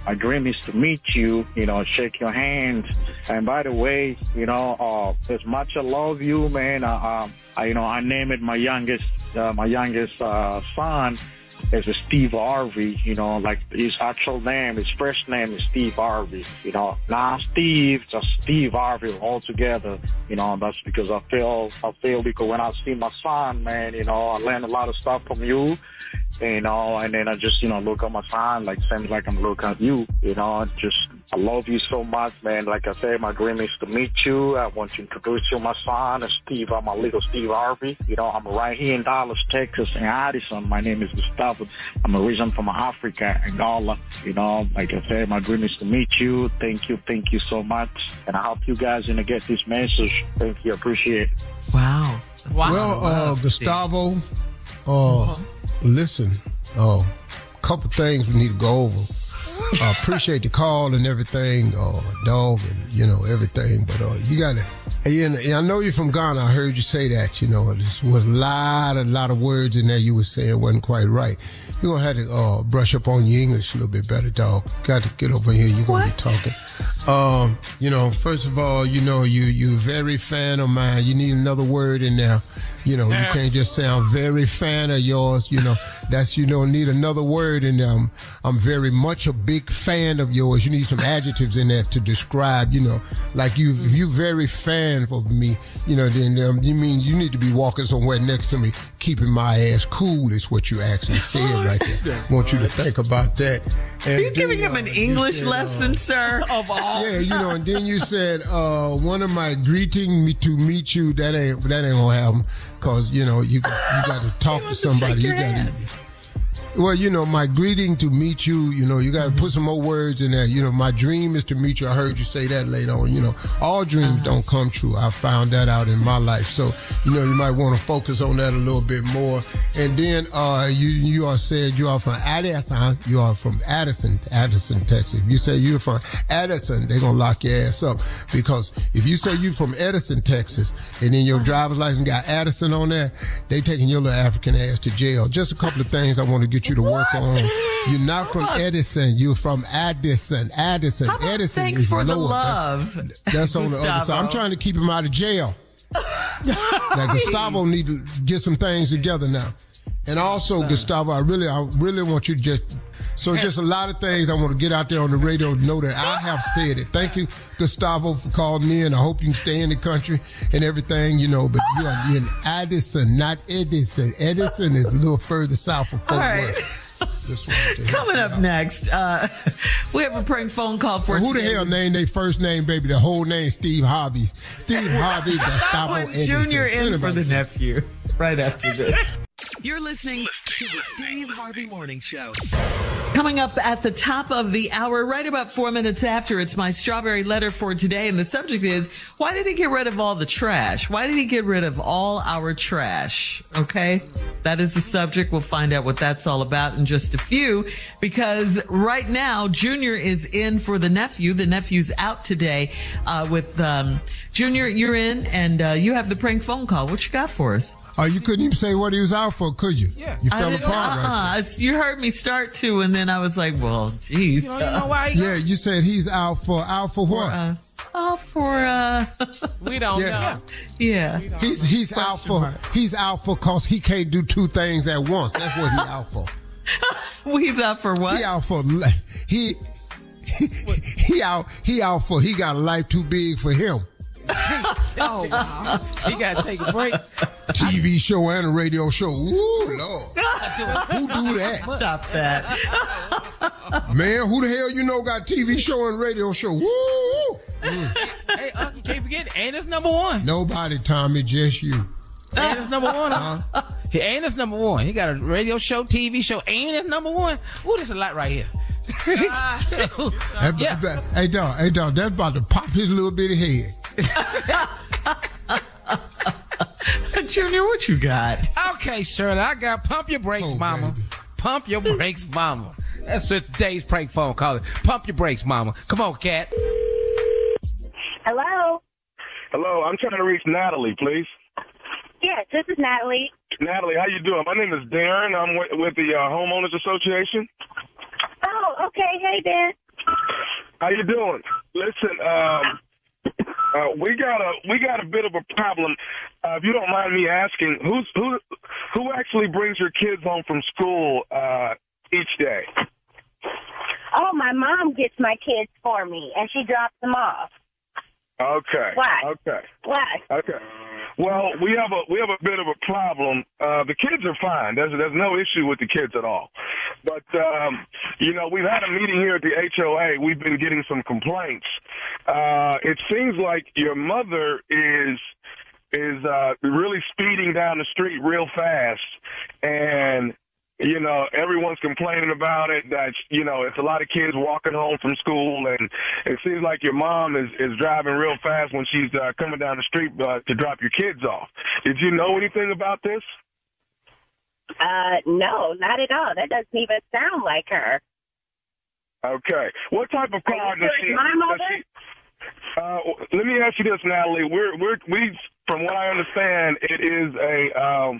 My dream is to meet you, shake your hands. And by the way, as much I love you, man, I named it my youngest son as a Steve Harvey, his actual name, his first name is Steve Harvey, not Steve, just Steve Harvey all together, that's because I feel because when I see my son, man, I learn a lot of stuff from you, and then I just, look at my son, same like I'm looking at you, I love you so much, man. Like I said, my dream is to meet you. I want to introduce you to my son, Steve. I'm a little Steve Harvey. I'm right here in Dallas, Texas, in Addison. My name is Gustavo. I'm originally from Africa, Angola. Like I said, my dream is to meet you. Thank you so much. And I hope you guys gonna get this message. Thank you, appreciate it. Wow. Well, Gustavo, listen, couple things we need to go over. I appreciate the call and everything, dog, and, everything. But you got to, I know you're from Ghana. I heard you say that, there was a lot of words in there you were saying wasn't quite right. You're going to have to brush up on your English a little bit better, dog. Got to get over here. You're going to be talking. First of all, you're very fan of mine. You need another word in there. You can't just say I'm very fan of yours. That's, need another word in there. I'm very much a big fan of yours. You need some adjectives in there to describe, like if you very fan of me, then you mean you need to be walking somewhere next to me, keeping my ass cool is what you actually said right there. I want you to think about that. And are you giving him an English lesson, sir? Of all. Yeah, and then you said, one of my greeting me to meet you, that ain't gonna happen. Cause, you got to talk to somebody. Well, my greeting to meet you, you got to put some more words in there. My dream is to meet you. I heard you say that later on. All dreams don't come true. I found that out in my life. So, you might want to focus on that a little bit more. And then you are said you are from Addison. You are from Addison, Texas. If you say you're from Addison, they're going to lock your ass up. Because if you say you're from Edison, Texas, and then your driver's license got Addison on there, they taking your little African ass to jail. Just a couple of things I want to get you to work on. You're not from Edison. You're from Addison. Edison thanks is for lower. The love. That's on the other side. I'm trying to keep him out of jail. Now, Gustavo need to get some things together now. And also, Gustavo, I really want you to just a lot of things I want to get out there on the radio to know that I have said it. Thank you, Gustavo, for calling in. I hope you can stay in the country and everything, but you're in Addison, not Edison. Edison is a little further south of Fort Worth. Coming up next, we have a prank phone call for who the hell named their first name, baby? The whole name, Steve Harvey. Steve Harvey, Gustavo Edison. Junior in for the nephew right after this. You're listening to the Steve Harvey Morning Show. Coming up at the top of the hour, right about 4 minutes after, it's my strawberry letter for today. And the subject is, why did he get rid of all the trash? Why did he get rid of all our trash? Okay, that is the subject. We'll find out what that's all about in just a few. Because right now, Junior is in for the nephew. The nephew's out today with Junior, you're in, and you have the prank phone call. What you got for us? Oh, you couldn't even say what he was out for, could you? Yeah. You fell apart right there. You heard me start to, and then I was like, well, geez. You know why you said he's out for what? We don't know. Yeah. He's out for cause he can't do two things at once. That's what he's out for. Well, he's out for what? He out for he out for he got a life too big for him. Oh, wow. He got to take a break. TV show and a radio show. Ooh, Lord. Who do that? Stop that. Man, who the hell got TV show and radio show? Woo! Hey, you can't forget, and it's number one. Nobody, Tommy, just you. And it's number one, huh? And it's number one. He got a radio show, TV show, and it's number one. Ooh, there's a lot right here. Hey, dog, that's about to pop his little bitty head. Junior, what you got? Okay, Shirley, I got Pump Your Brakes, Mama. Baby. Pump Your Brakes, Mama. That's what today's prank phone call is. Pump Your Brakes, Mama. Come on, Cat. Hello? Hello, I'm trying to reach Natalie, please. Yes, this is Natalie. Natalie, how you doing? My name is Darren. I'm with the Homeowners Association. Oh, okay. Hey, Dan. How you doing? Listen, we got a bit of a problem. If you don't mind me asking, who actually brings your kids home from school each day? Oh, my mom gets my kids for me, and she drops them off. Okay. Why? Okay. Why? Okay. Well, we have a bit of a problem. The kids are fine. There's no issue with the kids at all. But we've had a meeting here at the HOA. We've been getting some complaints. It seems like your mother is really speeding down the street real fast, and everyone's complaining about it, that, it's a lot of kids walking home from school, and it seems like your mom is driving real fast when she's coming down the street to drop your kids off. Did you know anything about this? No, not at all. That doesn't even sound like her. Okay. What type of car does she... My mother? Let me ask you this, Natalie. We, from what I understand, it is a...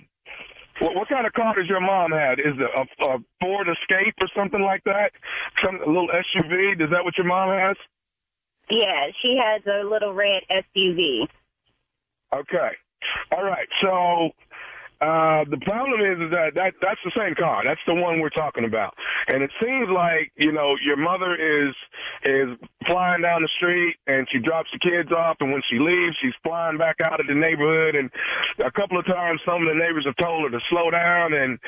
what kind of car does your mom have? Is it a Ford Escape or something like that? A little SUV? Is that what your mom has? Yeah, she has a little red SUV. Okay. All right. So the problem is that that's the same car. That's the one we're talking about. And it seems like, your mother is flying down the street, and she drops the kids off, and when she leaves, she's flying back out of the neighborhood. And a couple of times, some of the neighbors have told her to slow down, and,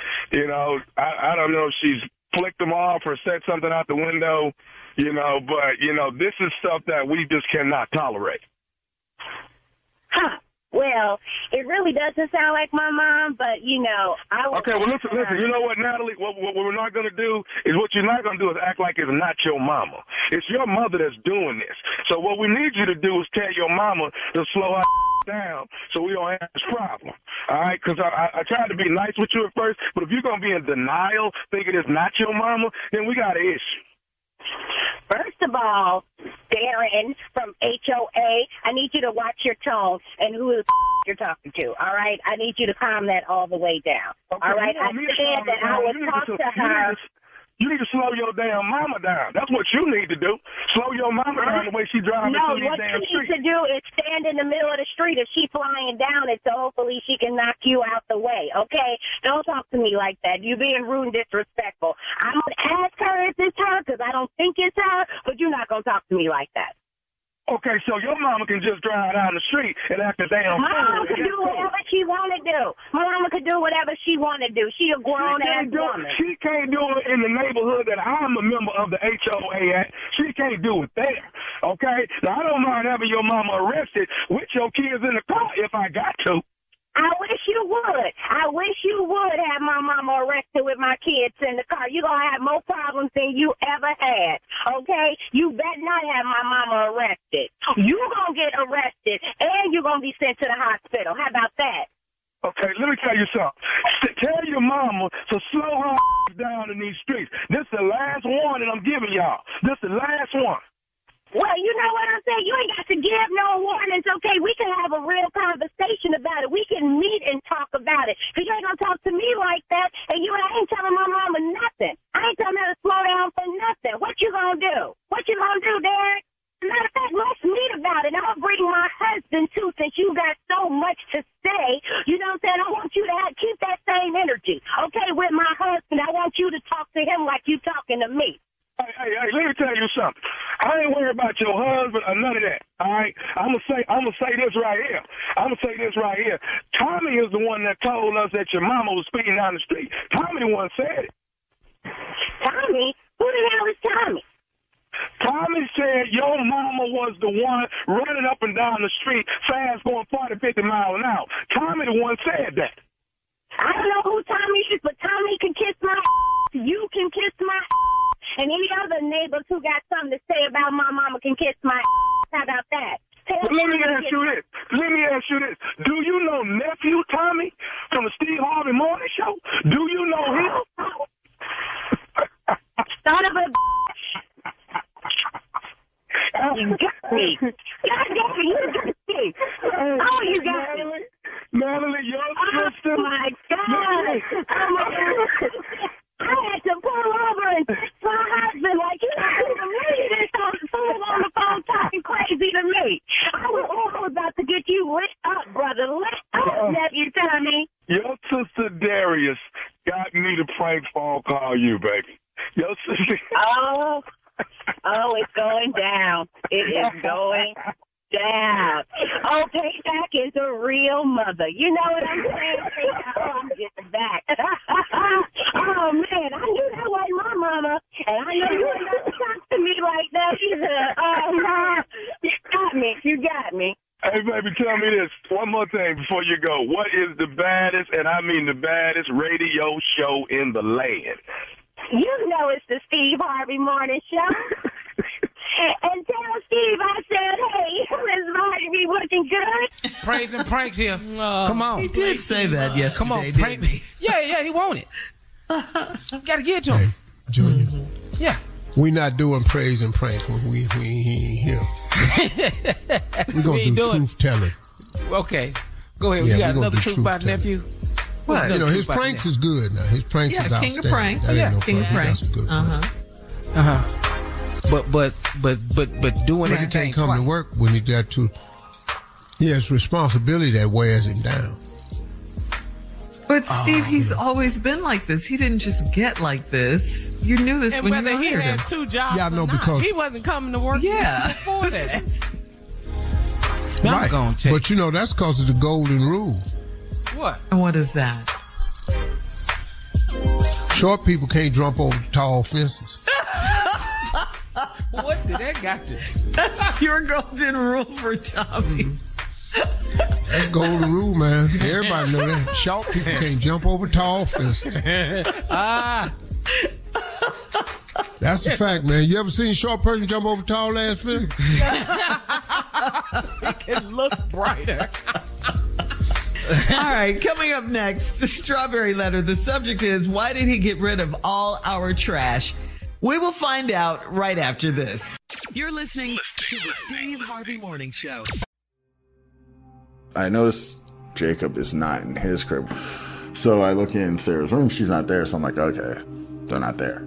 I don't know if she's flicked them off or said something out the window, but, this is stuff that we just cannot tolerate. Huh. Well, it really doesn't sound like my mom, but, you know, I was... Okay, well, listen. You know what, Natalie? What we're not going to do is what you're not going to do is act like it's not your mama. It's your mother that's doing this. So what we need you to do is tell your mama to slow her down so we don't have this problem. All right? Because I tried to be nice with you at first, but if you're going to be in denial, thinking it's not your mama, then we got an issue. First of all, Darren from HOA, I need you to watch your tone and who the you're talking to, all right? I need you to calm that all the way down, all right? I said that I would talk to her. You need to slow your damn mama down. That's what you need to do. Slow your mama down the way she drives through these damn streets. No, what you need to do is stand in the middle of the street. If she's flying down it, so hopefully she can knock you out the way, okay? Don't talk to me like that. You're being rude and disrespectful. I'm going to ask her if it's her because I don't think it's her, but you're not going to talk to me like that. Okay, so your mama can just drive down the street and act a damn fool. My mama can do whatever she want to do. My mama can do whatever she want to do. She a grown-ass woman. She can't do it in the neighborhood that I'm a member of the HOA at. She can't do it there, okay? Now, I don't mind having your mama arrested with your kids in the car if I got to. I wish you would. I wish you would have my mama arrested with my kids in the car. You're going to have more problems than you ever had, okay? You better not have my mama arrested. You're going to get arrested, and you're going to be sent to the hospital. How about that? Okay, let me tell you something. Tell your mama to slow her down in these streets. This is the last warning I'm giving y'all. This is the last one. Well, you know what I'm saying? You ain't got to give no warnings, okay? We can have a real conversation about it. We can meet and talk about it. Because you ain't going to talk to me like that, and you ain't telling my mama nothing. I ain't telling her to slow down for nothing. What you going to do? What you going to do, Derek? Matter of fact, let's meet about it. I'll bring my husband, too, since you got so much to say. You know what I'm saying? I want you to keep that same energy, okay, with my husband. I want you to talk to him like you talking to me. Hey, let me tell you something. I ain't worried about your husband or none of that, all right? I'm gonna say this right here. Tommy is the one that told us that your mama was speeding down the street. Tommy the one said it. Tommy? Who the hell is Tommy? Tommy said your mama was the one running up and down the street fast, going 40, 50 miles an hour. Tommy the one said that. I don't know who Tommy is, but Tommy can kiss my You can kiss my and any other neighbors who got something to say about my mama can kiss my How about that? Let me ask you this. Do you know nephew Tommy from the Steve Harvey Morning Show? Do you know him? Son of a You got me. God damn it, you got me. Oh, you got me. Natalie, your sister. Oh, my God. Oh, my God. I had to pull over and text my husband like, you know, to me, this fool on the phone talking crazy to me. I was about to get you lit up, brother. Lit up, nephew Tommy. Your sister Darius got me to prank phone call you, baby. Your sister. Oh, it's going down. It is going down. Oh, Payback is a real mother. You know what I'm saying? I'm getting back. Oh, man, I knew that was my mama, and I know you ain't going to talk to me like that either. Oh, no. You got me. Hey, baby, tell me this. One more thing before you go. What is the baddest, and I mean the baddest, radio show in the land? You know it's the Steve Harvey Morning Show. And tell Steve I said, hey, Miss Marjorie looking good. Praise and pranks here. Come on. He did say that yesterday. Come on, prank me. Yeah, he wanted it. Gotta get to him. Hey, Junior. Yeah. We not doing praise and prank when we ain't here. We're going to do truth telling. Okay. Go ahead. You got another truth about nephew? What? You know, his pranks is good now. His pranks is outstanding. King of pranks. King of pranks. Good But doing it. He can't come to work when he got to. He has responsibility that wears him down. But Steve, he's always been like this. He didn't just get like this. You knew this when you hired him. And whether he had 2 jobs or not, because he wasn't coming to work before that. Right. But you know, that's because of the golden rule. What? And what is that? Short people can't jump over tall fences. What did that got to? That's your golden rule for Tommy. That's golden rule, man. Everybody know that. Short people can't jump over tall fences. That's a fact, man. You ever seen a short person jump over tall ass fence? It looks brighter. All right, coming up next, the Strawberry Letter. The subject is, why did he get rid of all our trash? We will find out right after this. You're listening to the Steve Harvey Morning Show. I noticed Jacob is not in his crib. So I look in Sarah's room. She's not there. So I'm like, okay, they're not there.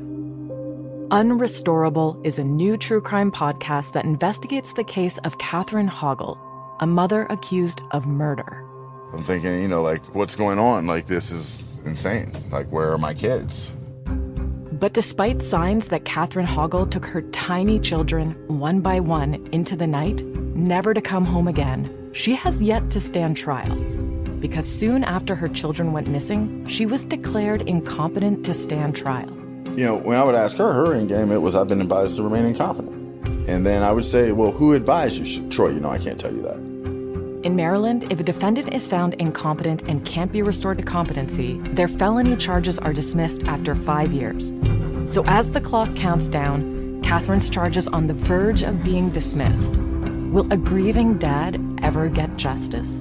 Unrestorable is a new true crime podcast that investigates the case of Catherine Hoggle, a mother accused of murder. I'm thinking, like, what's going on? Like, this is insane. Like, where are my kids? But despite signs that Catherine Hoggle took her tiny children one by one into the night, never to come home again, she has yet to stand trial. Because soon after her children went missing, she was declared incompetent to stand trial. When I would ask her end game, it was, I've been advised to remain incompetent. And then I would say, well, who advised you? Troy, I can't tell you that. In Maryland, if a defendant is found incompetent and can't be restored to competency, their felony charges are dismissed after 5 years. So as the clock counts down, Catherine's charges on the verge of being dismissed. Will a grieving dad ever get justice?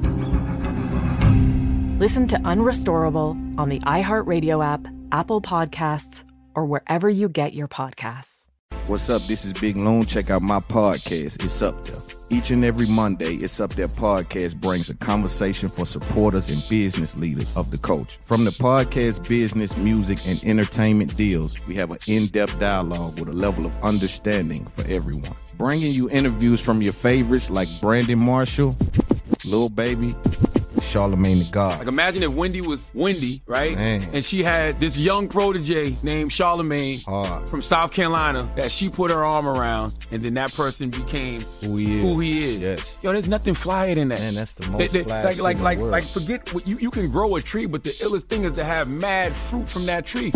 Listen to Unrestorable on the iHeartRadio app, Apple Podcasts, or wherever you get your podcasts. What's up? This is Big Loon. Check out my podcast. It's Up There. Each and every Monday, It's Up There podcast brings a conversation for supporters and business leaders of the culture. From the podcast, business, music, and entertainment deals, we have an in-depth dialogue with a level of understanding for everyone. Bringing you interviews from your favorites like Brandon Marshall, Lil Baby, Charlamagne the God. Like, imagine if Wendy was Wendy, right? Man. And she had this young protege named Charlamagne from South Carolina that she put her arm around, and then that person became who he is. Yes. Yo, there's nothing flyer than that. Man, that's the most flash like forget what you can grow a tree, but the illest thing is to have mad fruit from that tree.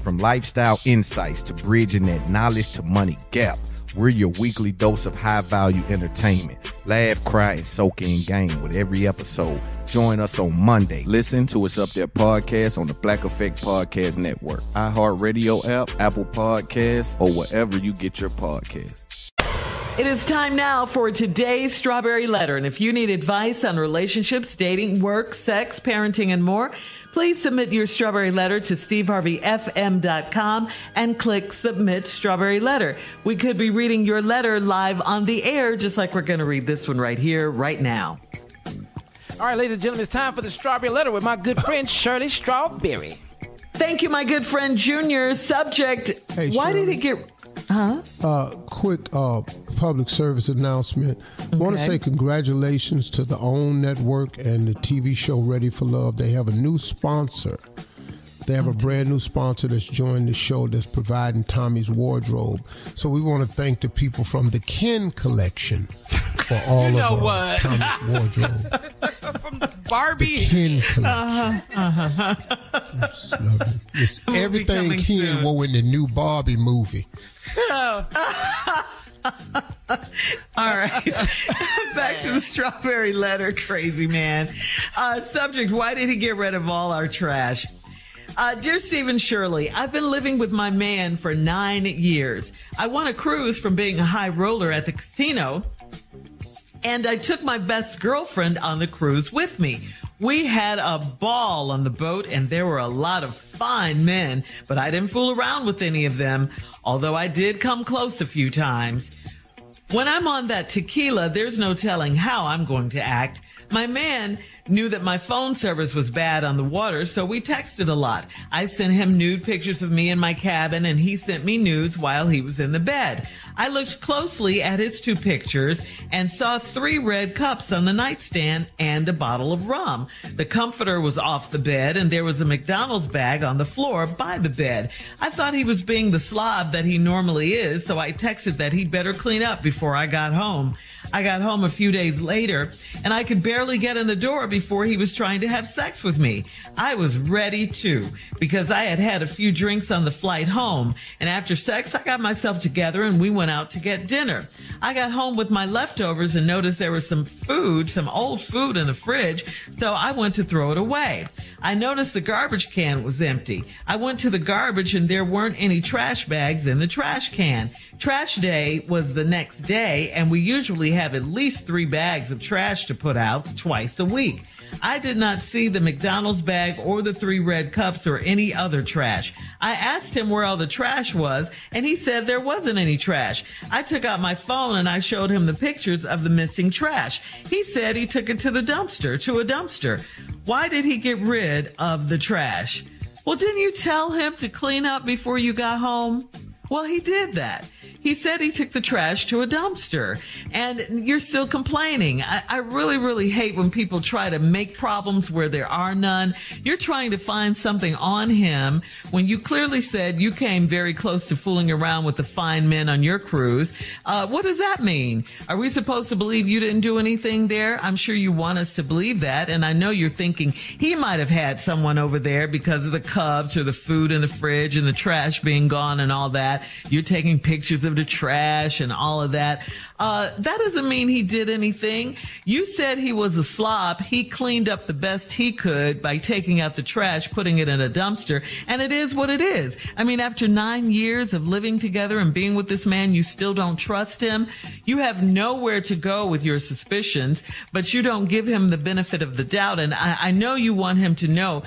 From lifestyle insights to bridging that knowledge to money gap, we're your weekly dose of high-value entertainment. Laugh, cry, and soak in game with every episode. Join us on Monday. Listen to It's Up There podcast on the Black Effect Podcast Network, iHeartRadio app, Apple Podcasts, or wherever you get your podcasts. It is time now for today's Strawberry Letter. And if you need advice on relationships, dating, work, sex, parenting, and more, please submit your Strawberry Letter to SteveHarveyFM.com and click Submit Strawberry Letter. We could be reading your letter live on the air, just like we're going to read this one right here, right now. All right, ladies and gentlemen, it's time for the Strawberry Letter with my good friend Shirley Strawberry. Thank you, my good friend Junior. Subject, hey, why did he get... Quick public service announcement. I want to say congratulations to the OWN Network and the TV show Ready for Love. They have a new sponsor. They have a brand new sponsor that's joined the show that's providing Tommy's wardrobe. So we want to thank the people from the Ken Collection for all of Tommy's wardrobe. From the Barbie. The Ken Collection. It's everything Ken soon. wore in the new Barbie movie. All right. Back to the Strawberry Letter, crazy man. Subject, why did he get rid of all our trash? Dear Steve and Shirley, I've been living with my man for 9 years. I won a cruise from being a high roller at the casino, and I took my best girlfriend on the cruise with me. We had a ball on the boat, and there were a lot of fine men, but I didn't fool around with any of them, although I did come close a few times. When I'm on that tequila, there's no telling how I'm going to act. My man knew that my phone service was bad on the water, so we texted a lot. I sent him nude pictures of me in my cabin, and he sent me nudes while he was in the bed. I looked closely at his 2 pictures and saw 3 red cups on the nightstand and a bottle of rum. The comforter was off the bed, and there was a McDonald's bag on the floor by the bed. I thought he was being the slob that he normally is, so I texted that he'd better clean up before I got home. I got home a few days later, and I could barely get in the door before he was trying to have sex with me. I was ready too, because I had had a few drinks on the flight home, and after sex, I got myself together and we went out to get dinner. I got home with my leftovers and noticed there was some old food in the fridge, so I went to throw it away. I noticed the garbage can was empty. I went to the garbage and there weren't any trash bags in the trash can. Trash day was the next day, and we usually have at least 3 bags of trash to put out twice a week. I did not see the McDonald's bag or the 3 red cups or any other trash. I asked him where all the trash was, and he said there wasn't any trash. I took out my phone and I showed him the pictures of the missing trash. He said he took it to a dumpster. Why did he get rid of the trash? Well, didn't you tell him to clean up before you got home? Well, he did that. He said he took the trash to a dumpster, and you're still complaining. I really, really hate when people try to make problems where there are none. You're trying to find something on him when you clearly said you came very close to fooling around with the fine men on your cruise. What does that mean? Are we supposed to believe you didn't do anything there? I'm sure you want us to believe that, and I know you're thinking he might have had someone over there because of the Cubs or the food in the fridge and the trash being gone and all that. You're taking pictures of the trash and all of that. That doesn't mean he did anything. You said he was a slob. He cleaned up the best he could by taking out the trash, putting it in a dumpster, and it is what it is. I mean, after 9 years of living together and being with this man, you still don't trust him. You have nowhere to go with your suspicions, but you don't give him the benefit of the doubt. And I know you want him to know.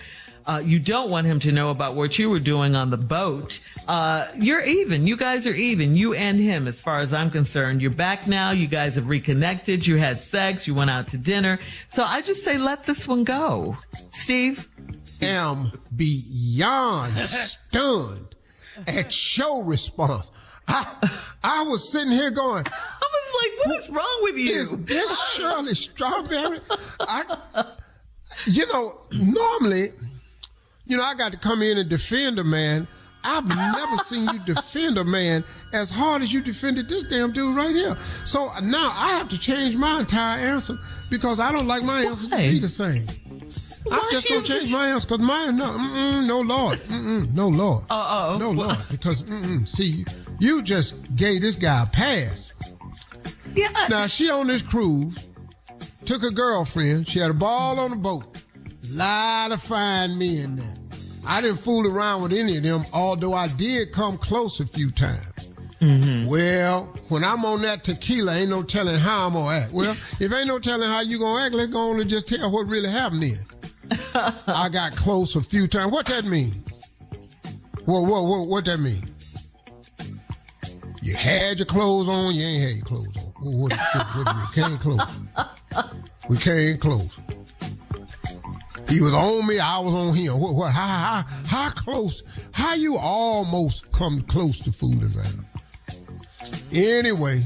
You don't want him to know about what you were doing on the boat. You're even. You guys are even. You and him, as far as I'm concerned. You're back now. You guys have reconnected. You had sex. You went out to dinner. So I just say let this one go. Steve? Am beyond stunned at your response. I was sitting here going, I was like, what is wrong with you? Is this Shirley Strawberry? Normally, I got to come in and defend a man. I've never seen you defend a man as hard as you defended this damn dude right here. So now I have to change my entire answer because I don't like my answer to be the same. I'm just going to change my answer because mine, no, Lord. No, Lord. No, Lord. Because, see, you just gave this guy a pass. Yeah. Now, she on this cruise, took a girlfriend. She had a ball on the boat. Lot of fine men there. I didn't fool around with any of them, although I did come close a few times. Mm-hmm. Well, when I'm on that tequila, ain't no telling how I'm going to act. Well, if ain't no telling how you going to act, let's go on and just tell what really happened then. I got close a few times. What that mean? What that mean? You had your clothes on, you ain't had your clothes on. What we can't close. We can't close. He was on me, I was on him. How close? How you almost come close to fooling around? Anyway,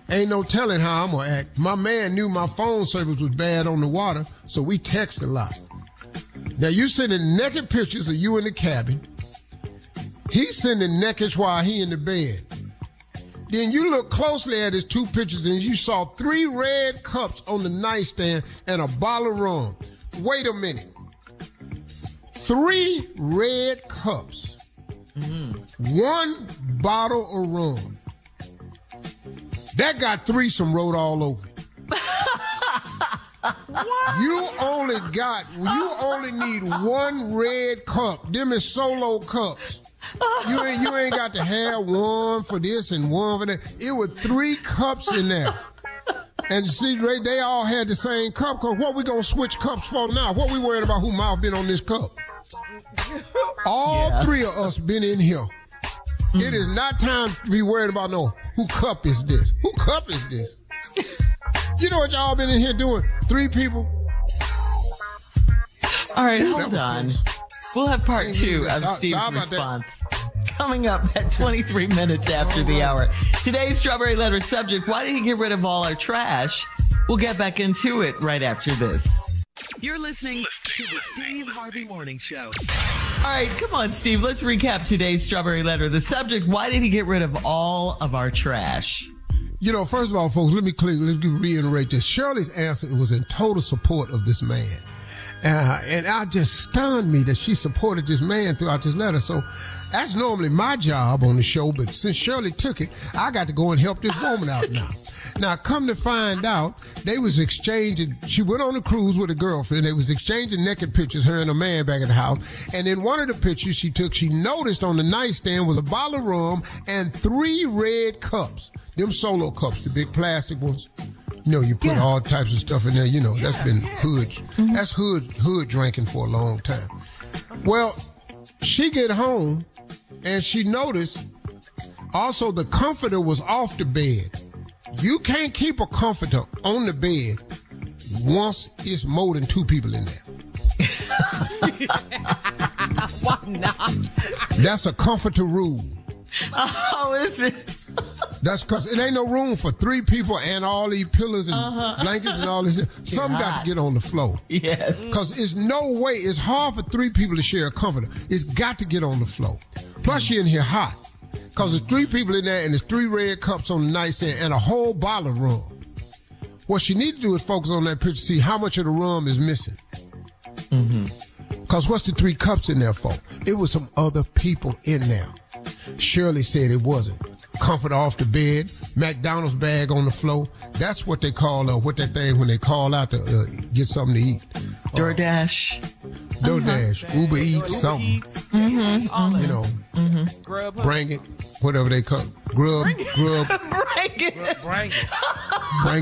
ain't no telling how I'm going to act. My man knew my phone service was bad on the water, so we text a lot. Now, you sending naked pictures of you in the cabin. He's sending naked while he in the bed. Then you look closely at his 2 pictures and you saw 3 red cups on the nightstand and a bottle of rum. Wait a minute. 3 red cups. Mm-hmm. 1 bottle of rum. That got threesome wrote all over it. You only need 1 red cup. Them is solo cups. You ain't got to have one for this and one for that. It was 3 cups in there. And see, they all had the same cup, because what we gonna switch cups for now? What we worried about who mouth been on this cup? All 3 of us been in here. It is not time to be worried about who cup is this? Who cup is this? You know what y'all been in here doing? 3 people. All right, hold on. We'll have part 2 of Steve's response coming up at 23 minutes after the hour. Today's Strawberry Letter subject, why did he get rid of all our trash? We'll get back into it right after this. You're listening to the Steve Harvey Morning Show. All right, come on, Steve. Let's recap today's Strawberry Letter. The subject, why did he get rid of all of our trash? First of all, folks, let me reiterate this. Shirley's answer was in total support of this man. And I just stunned me that she supported this man throughout this letter. So that's normally my job on the show, but since Shirley took it, I got to go and help this woman out now. Now, come to find out, they was exchanging, she went on a cruise with a girlfriend, they was exchanging naked pictures, her and a man back at the house, and in one of the pictures she took, she noticed on the nightstand was a bottle of rum and 3 red cups, them solo cups, the big plastic ones. You put all types of stuff in there, that's been hood, that's hood drinking for a long time. Well, she get home, and she noticed also the comforter was off the bed. You can't keep a comforter on the bed once it's more than 2 people in there. Why not? That's a comforter rule. How is it? That's because it ain't no room for 3 people and all these pillows and blankets and all this. Something got to get on the floor. Yeah. Because it's no way, it's hard for 3 people to share a comforter. It's got to get on the floor. Plus, you're in here hot. Because there's 3 people in there and there's 3 red cups on the nightstand and a whole bottle of rum. What she need to do is focus on that picture, see how much of the rum is missing. Because what's the 3 cups in there for? It was some other people in there. Shirley said it wasn't. Comforter off the bed, McDonald's bag on the floor. That's what they call, what that thing when they call out to get something to eat. DoorDash. Uber Eats, something. Bring it, whatever they call it. Grub. Bring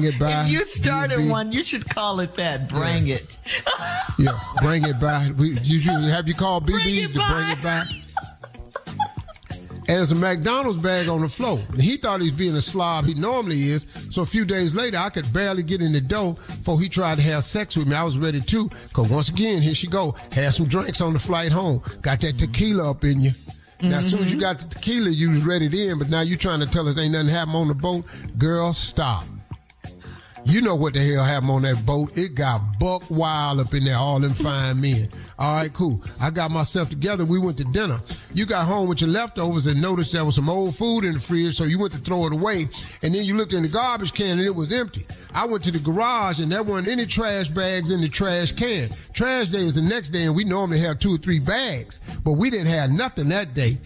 it by. If you started one, you should call it that. Bring it. Bring it by. Have you called BB's to bring it by? And there's a McDonald's bag on the floor. He thought he was being a slob. He normally is. So a few days later, I could barely get in the door before he tried to have sex with me. I was ready too. Because once again, here she go. Had some drinks on the flight home. Got that tequila up in you. Now, as soon as you got the tequila, you was ready then. But now you trying to tell us ain't nothing happened on the boat. Girl, stop. You know what the hell happened on that boat. It got buck wild up in there, all them fine men. All right, cool. I got myself together. We went to dinner. You got home with your leftovers and noticed there was some old food in the fridge, so you went to throw it away. And then you looked in the garbage can and it was empty. I went to the garage and there weren't any trash bags in the trash can. Trash day is the next day and we normally have 2 or 3 bags, but we didn't have nothing that day.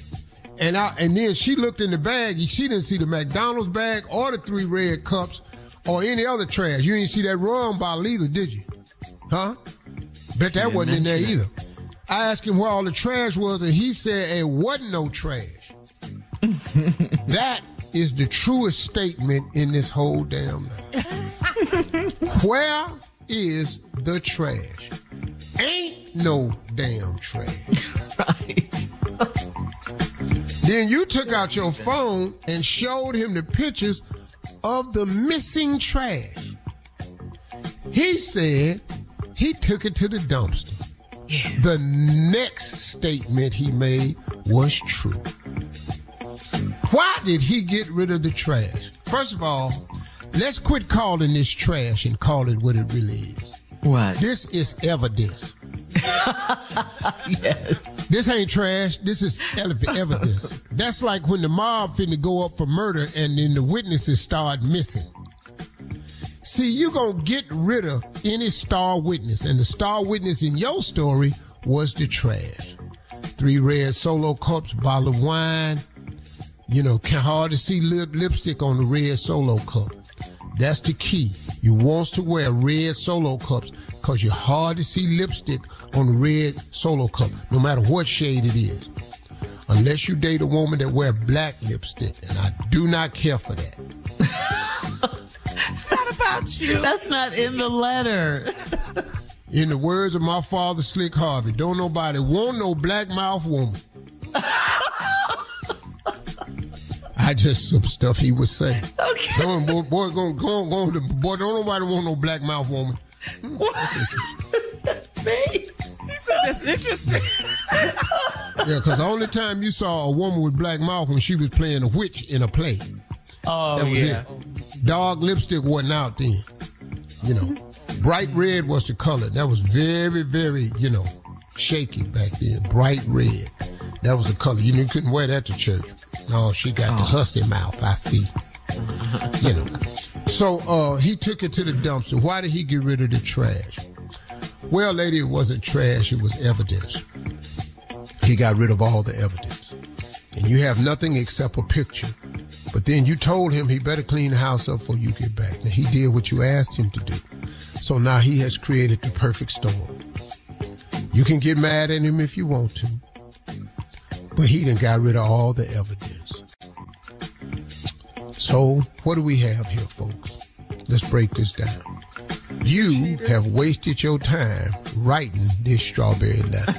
And then she looked in the bag. She didn't see the McDonald's bag or the 3 red cups or any other trash. You didn't see that rum bottle either, did you? Huh? Bet that wasn't in there either. I asked him where all the trash was, and he said it wasn't no trash. That is the truest statement in this whole damn letter. Where is the trash? Ain't no damn trash. Right. Then you took out your phone and showed him the pictures of the missing trash. He said he took it to the dumpster. Yeah. The next statement he made was true. Why did he get rid of the trash? First of all, let's quit calling this trash and call it what it really is. What? This is evidence. Yes. This ain't trash. This is evidence. That's like when the mob finna go up for murder and then the witnesses start missing. See, you gonna get rid of any star witness, and the star witness in your story was the trash. 3 red solo cups, bottle of wine. Can hardly see lipstick on the red solo cup. That's the key. You want to wear red solo cups because you hardly see lipstick on the red solo cup, no matter what shade it is. Unless you date a woman that wear black lipstick, and I do not care for that. About you. That's not in the letter. In the words of my father, Slick Harvey, don't nobody want no black mouth woman. I just some stuff he would say. Okay. Boy, don't nobody want no black mouth woman. That's interesting. Me? He said that's interesting. Yeah, because the only time you saw a woman with black mouth when she was playing a witch in a play. Oh, that was it. Dog lipstick wasn't out then. Bright red was the color. That was very, very, shaky back then. Bright red. That was the color. You couldn't wear that to church. No, she got the hussy mouth, I see. You know. So he took it to the dumpster. Why did he get rid of the trash? Well, lady, it wasn't trash. It was evidence. He got rid of all the evidence. And you have nothing except a picture. But then you told him he better clean the house up before you get back. Now, he did what you asked him to do. So now he has created the perfect storm. You can get mad at him if you want to. But he done got rid of all the evidence. So what do we have here, folks? Let's break this down. You have wasted your time writing this strawberry letter.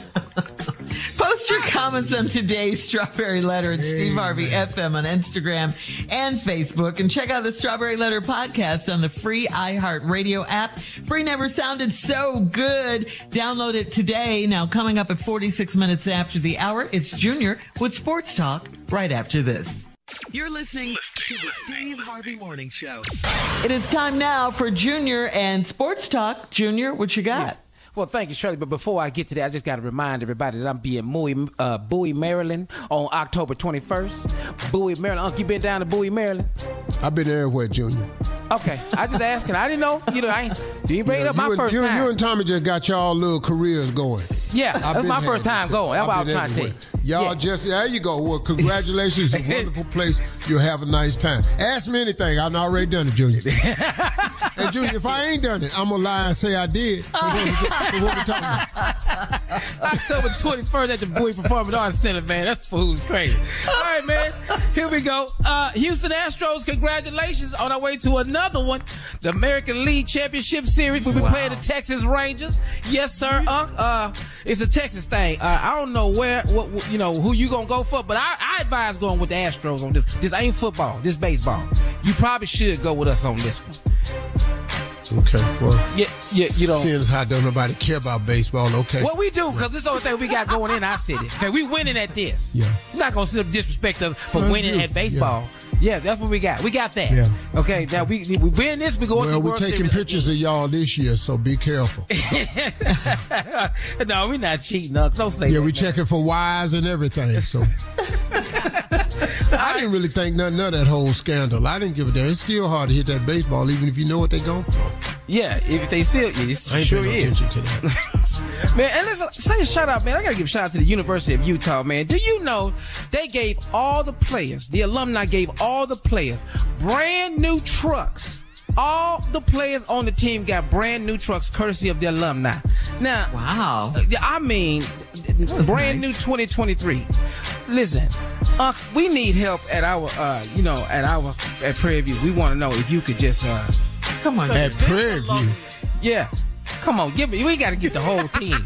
Post your comments on today's Strawberry Letter at Steve Harvey FM on Instagram and Facebook. And check out the Strawberry Letter podcast on the free iHeartRadio app. Free never sounded so good. Download it today. Now, coming up at 46 minutes after the hour, it's Junior with Sports Talk right after this. You're listening to the Steve Harvey Morning Show. It is time now for Junior and Sports Talk. Junior, what you got? Yeah. Well, thank you, Shirley. But before I get to that, I just got to remind everybody that I'm being Bowie, Maryland on October 21st. Bowie, Maryland. Unc, you been down to Bowie, Maryland? I've been everywhere, Junior. Okay. I just asking. I didn't know. You didn't bring it up my first time. You and Tommy just got y'all little careers going. Yeah, that's my first time going. That's what I was trying to tell you. Y'all just, there you go. Well, congratulations. It's a wonderful place. You'll have a nice time. Ask me anything. I've already done it, Junior. And Junior, if I ain't done it, I'm going to lie and say I did. So what we talking about? October 21st at the Bowie Performing Arts Center, man. That fool's crazy. All right, man. Here we go. Houston Astros, congratulations on our way to another one. The American League Championship Series. We'll be playing the Texas Rangers. Yes, sir. It's a Texas thing. I don't know who you gonna go for, but I advise going with the Astros on this. This ain't football. This baseball. You probably should go with us on this one. Okay, well, you don't. Seeing as how don't nobody care about baseball, okay. Well, we do, because this is the only thing we got going in our city. Okay, we winning at this. Yeah. You're not going to sit up disrespect us for winning at baseball. Yeah, that's what we got. We got that. Yeah. Okay, now we win this, we go to the World Series. We're taking pictures of y'all this year, so be careful. No, we're not cheating. Don't say that. Yeah, we checking for wires and everything, so. I didn't really think nothing of that whole scandal. I didn't give a damn. It's still hard to hit that baseball, even if you know what they're going for. Yeah, if they still, it sure is. Attention to that. Man, and let's say a shout out, man. I gotta give a shout out to the University of Utah, man. Do you know they gave all the players, the alumni gave all the players brand new trucks. All the players on the team got brand new trucks courtesy of the alumni. Now, wow. I mean, brand new 2023. Listen, we need help at our, at Prairie View. We want to know if you could just, come on, at Prairie View. Yeah, come on, we got to get the whole team.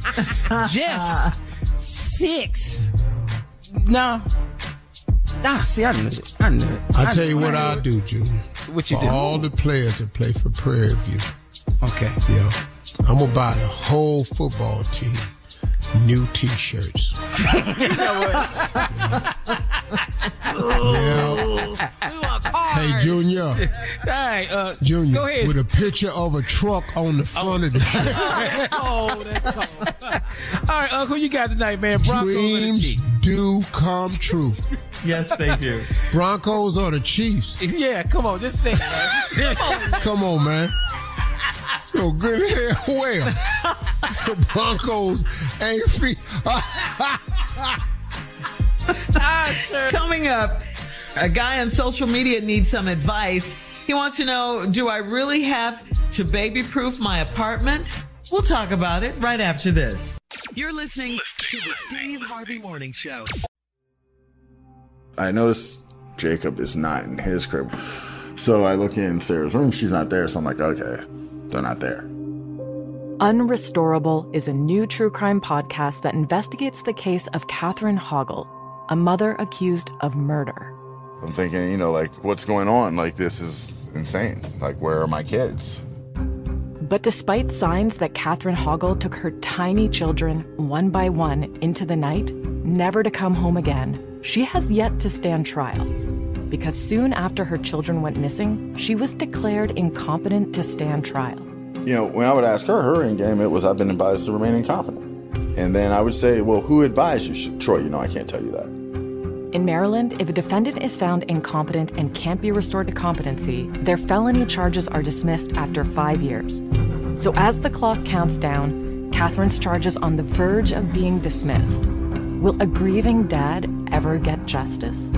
Just 6. No. See, I knew it. I tell you what I'll do, Junior. What you for do? All the players that play for Prairie View. Okay. Yeah. I'm going to buy the whole football team new T-shirts. You know what? Yeah. Hey, Junior. All right, Junior, go ahead. with a picture of a truck on the front of the shirt. That's cold. All right, who you got tonight, man? Broncos Dreams do come true. Yes, they do. Broncos or the Chiefs? Yeah, come on, just say it, man. Come on, man. Yo, good hell, well. The Broncos ain't feet. Sure. Coming up, a guy on social media needs some advice. He wants to know, do I really have to baby-proof my apartment? We'll talk about it right after this. You're listening to the Steve Harvey Morning Show. I noticed Jacob is not in his crib. So I look in Sarah's room. She's not there. So I'm like, okay, they're not there. Unrestorable is a new true crime podcast that investigates the case of Catherine Hoggle, a mother accused of murder. I'm thinking, what's going on? This is insane. Where are my kids? But despite signs that Catherine Hoggle took her tiny children one by one into the night, never to come home again, she has yet to stand trial. Because soon after her children went missing, she was declared incompetent to stand trial. When I would ask her end game, it was, I've been advised to remain incompetent. And then I would say, well, who advised you? Troy, I can't tell you that. In Maryland, if a defendant is found incompetent and can't be restored to competency, their felony charges are dismissed after 5 years. So as the clock counts down, Catherine's charges on the verge of being dismissed. Will a grieving dad ever get justice?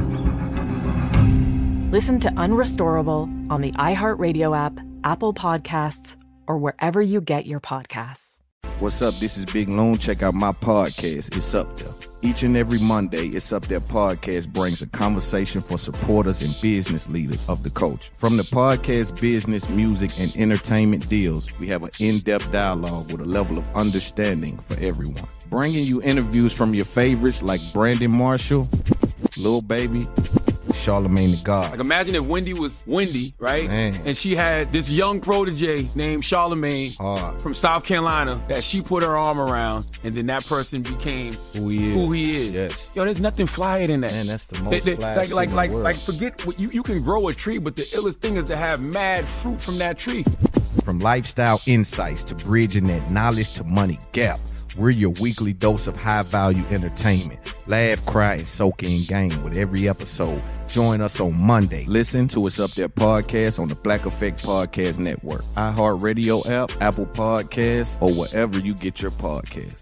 Listen to Unrestorable on the iHeartRadio app, Apple Podcasts, or wherever you get your podcasts. What's up? This is Big Loon. Check out my podcast. It's up there. Each and every Monday, It's Up There podcast brings a conversation for supporters and business leaders of the culture. From the podcast, business, music, and entertainment deals, we have an in-depth dialogue with a level of understanding for everyone. Bringing you interviews from your favorites like Brandon Marshall, Lil Baby, Charlamagne the God. Like, imagine if Wendy was Wendy, right? Man. And she had this young protege named Charlamagne from South Carolina that she put her arm around, and then that person became who he is. Yes. Yo, there's nothing flyer than that. Man, that's the most fly shit in the world. Like, forget, you can grow a tree, but the illest thing is to have mad fruit from that tree. From lifestyle insights to bridging that knowledge to money gap, we're your weekly dose of high-value entertainment. Laugh, cry, and soak in game with every episode. Join us on Monday. Listen to It's Up There podcast on the Black Effect Podcast Network, iHeartRadio app, Apple Podcasts, or wherever you get your podcasts.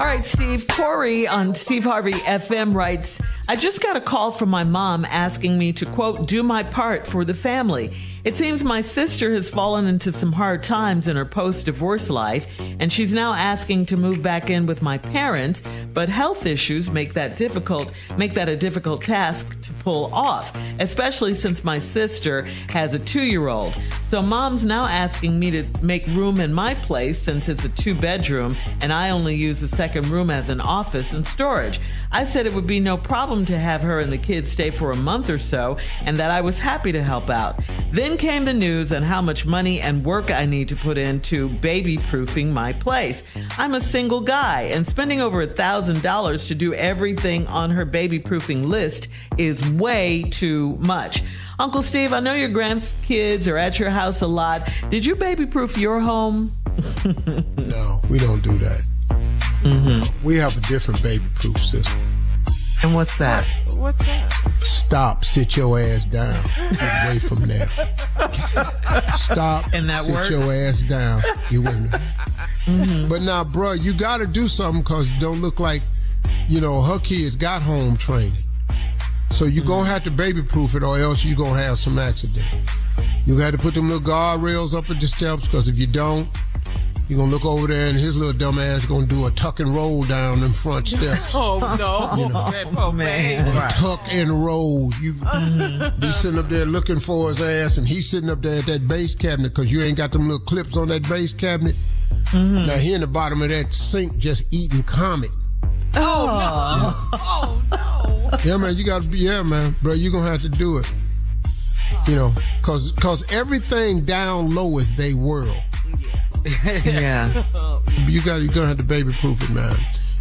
All right, Steve. Corey on Steve Harvey FM writes, I just got a call from my mom asking me to, quote, do my part for the family. It seems my sister has fallen into some hard times in her post-divorce life, and she's now asking to move back in with my parents, but health issues make that a difficult task to pull off, especially since my sister has a 2-year-old. So mom's now asking me to make room in my place since it's a 2-bedroom, and I only use the second room as an office and storage. I said it would be no problem to have her and the kids stay for a month or so, and that I was happy to help out. Then came the news on how much money and work I need to put into baby-proofing my place. I'm a single guy, and spending over $1,000 to do everything on her baby-proofing list is way too much. Uncle Steve, I know your grandkids are at your house a lot. Did you baby-proof your home? No, we don't do that. Mm-hmm. We have a different baby-proof system. And what's that? What's that? Stop, sit your ass down. Get away from there. Stop, and that sit works? your ass down. You with me? Mm-hmm. But now, bro, you got to do something because it don't look like, her kids got home training. So you're going to have to baby-proof it or else you're going to have some accident. You got to put them little guardrails up at the steps because if you don't, you're going to look over there and his little dumb ass going to do a tuck and roll down them front steps. Oh, no. Oh, man. A tuck and roll. You be sitting up there looking for his ass and he's sitting up there at that base cabinet because you ain't got them little clips on that base cabinet. Mm-hmm. Now he in the bottom of that sink just eating Comet. Oh, no. Oh, no. Yeah, man, you got to be, man. Bro, you're going to have to do it. Because everything down low is they world. Yeah. You're going to have to baby-proof it, man.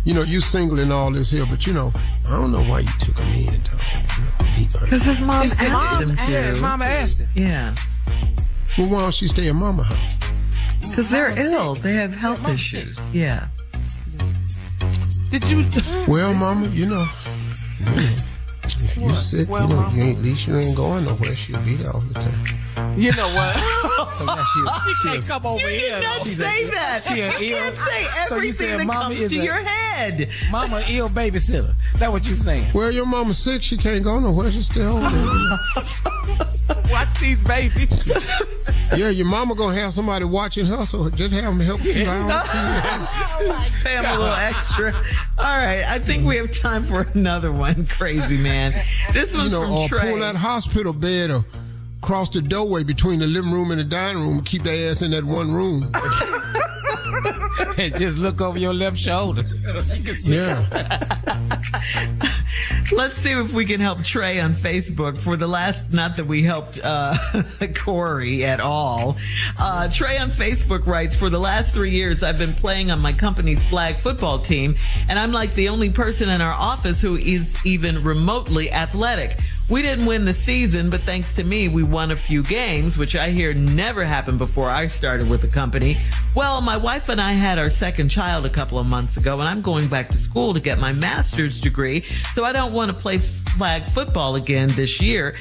You single and all this here, but, I don't know why you took him in, though. Because his mom asked him to. His mama asked him. Yeah. Well, why don't she stay at mama's house? Because they're ill. They have health issues. Yeah. Did you? Well, mama, if you're sick, at least you ain't going nowhere. She'll be there all the time. You know what? So now she can't come over here. You can't say that. You can't say everything that comes to your head. Mama ill babysitter. That's what you saying. Well, your mama's sick. She can't go nowhere. She's still over there. Watch these babies. Yeah, your mama gonna have somebody watching her, so just have them help keep out. Pay them a little extra. All right, I think we have time for another one. Crazy man. This one's from Trey. Pull that hospital bed or cross the doorway between the living room and the dining room and keep their ass in that one room. And just look over your left shoulder. Yeah. Let's see if we can help Trey on Facebook for the last, not that we helped Corey at all. Trey on Facebook writes, for the last 3 years, I've been playing on my company's flag football team, and I'm like the only person in our office who is even remotely athletic. We didn't win the season, but thanks to me, we won a few games, which I hear never happened before I started with the company. Well, my wife and I had our second child a couple of months ago, and I'm going back to school to get my master's degree, so I don't want to play flag football again this year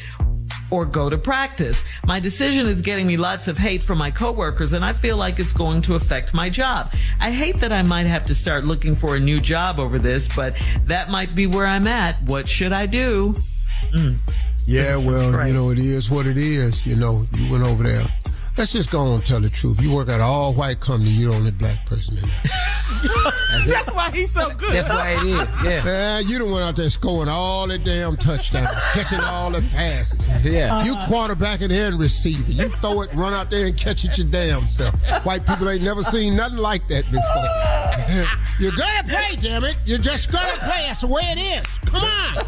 or go to practice. My decision is getting me lots of hate from my coworkers, and I feel like it's going to affect my job. I hate that I might have to start looking for a new job over this, but that might be where I'm at. What should I do? Yeah, well, Right. it is what it is. You went over there. Let's just go on and tell the truth. You work at an all-white company, you're the only black person in there. That's why he's so good. That's why it is, yeah. You done went out there scoring all the damn touchdowns, catching all the passes. Yeah. You quarterbacking and receiving. You throw it, run out there and catch it your damn self. White people ain't never seen nothing like that before. You're gonna play, damn it. You're just gonna play. That's the way it is. Come on.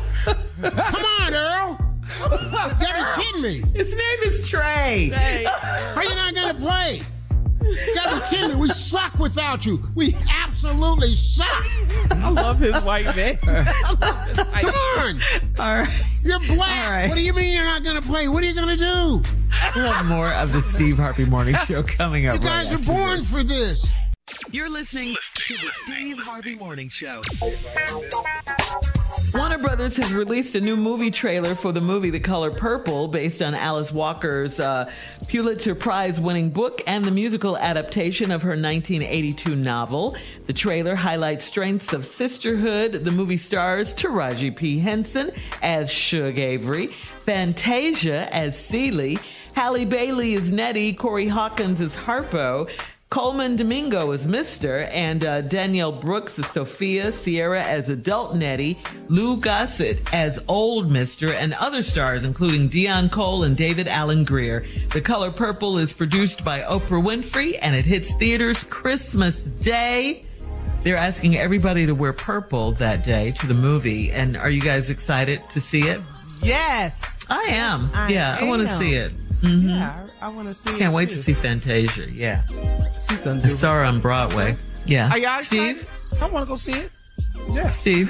Come on, Earl. You gotta be kidding me. His name is Trey. How you not gonna play? You gotta be kidding me. We suck without you. We absolutely suck. I love his white man. Come on. All right. You're black. All right. What do you mean you're not gonna play? What are you gonna do? We'll have more of the Steve Harvey Morning Show coming up. You guys are born for this. You're listening to the Steve Harvey Morning Show. Warner Brothers has released a new movie trailer for the movie The Color Purple, based on Alice Walker's Pulitzer Prize-winning book and the musical adaptation of her 1982 novel. The trailer highlights strengths of sisterhood. The movie stars Taraji P. Henson as Suge Avery, Fantasia as Celie, Halle Bailey as Nettie, Corey Hawkins as Harpo, Coleman Domingo as Mr., and Danielle Brooks as Sophia, Sierra as adult Nettie, Lou Gossett as old Mr., and other stars including Dion Cole and David Alan Grier. The Color Purple is produced by Oprah Winfrey, and it hits theaters Christmas Day. They're asking everybody to wear purple that day to the movie. And are you guys excited to see it? Yes. I am. I want to see it. Mm-hmm. Yeah, I want to see it. Can't wait too. to see Fantasia. Yeah. I saw her on Broadway. Yeah. Are y'all excited? Steve? I want to go see it. Yeah. Steve?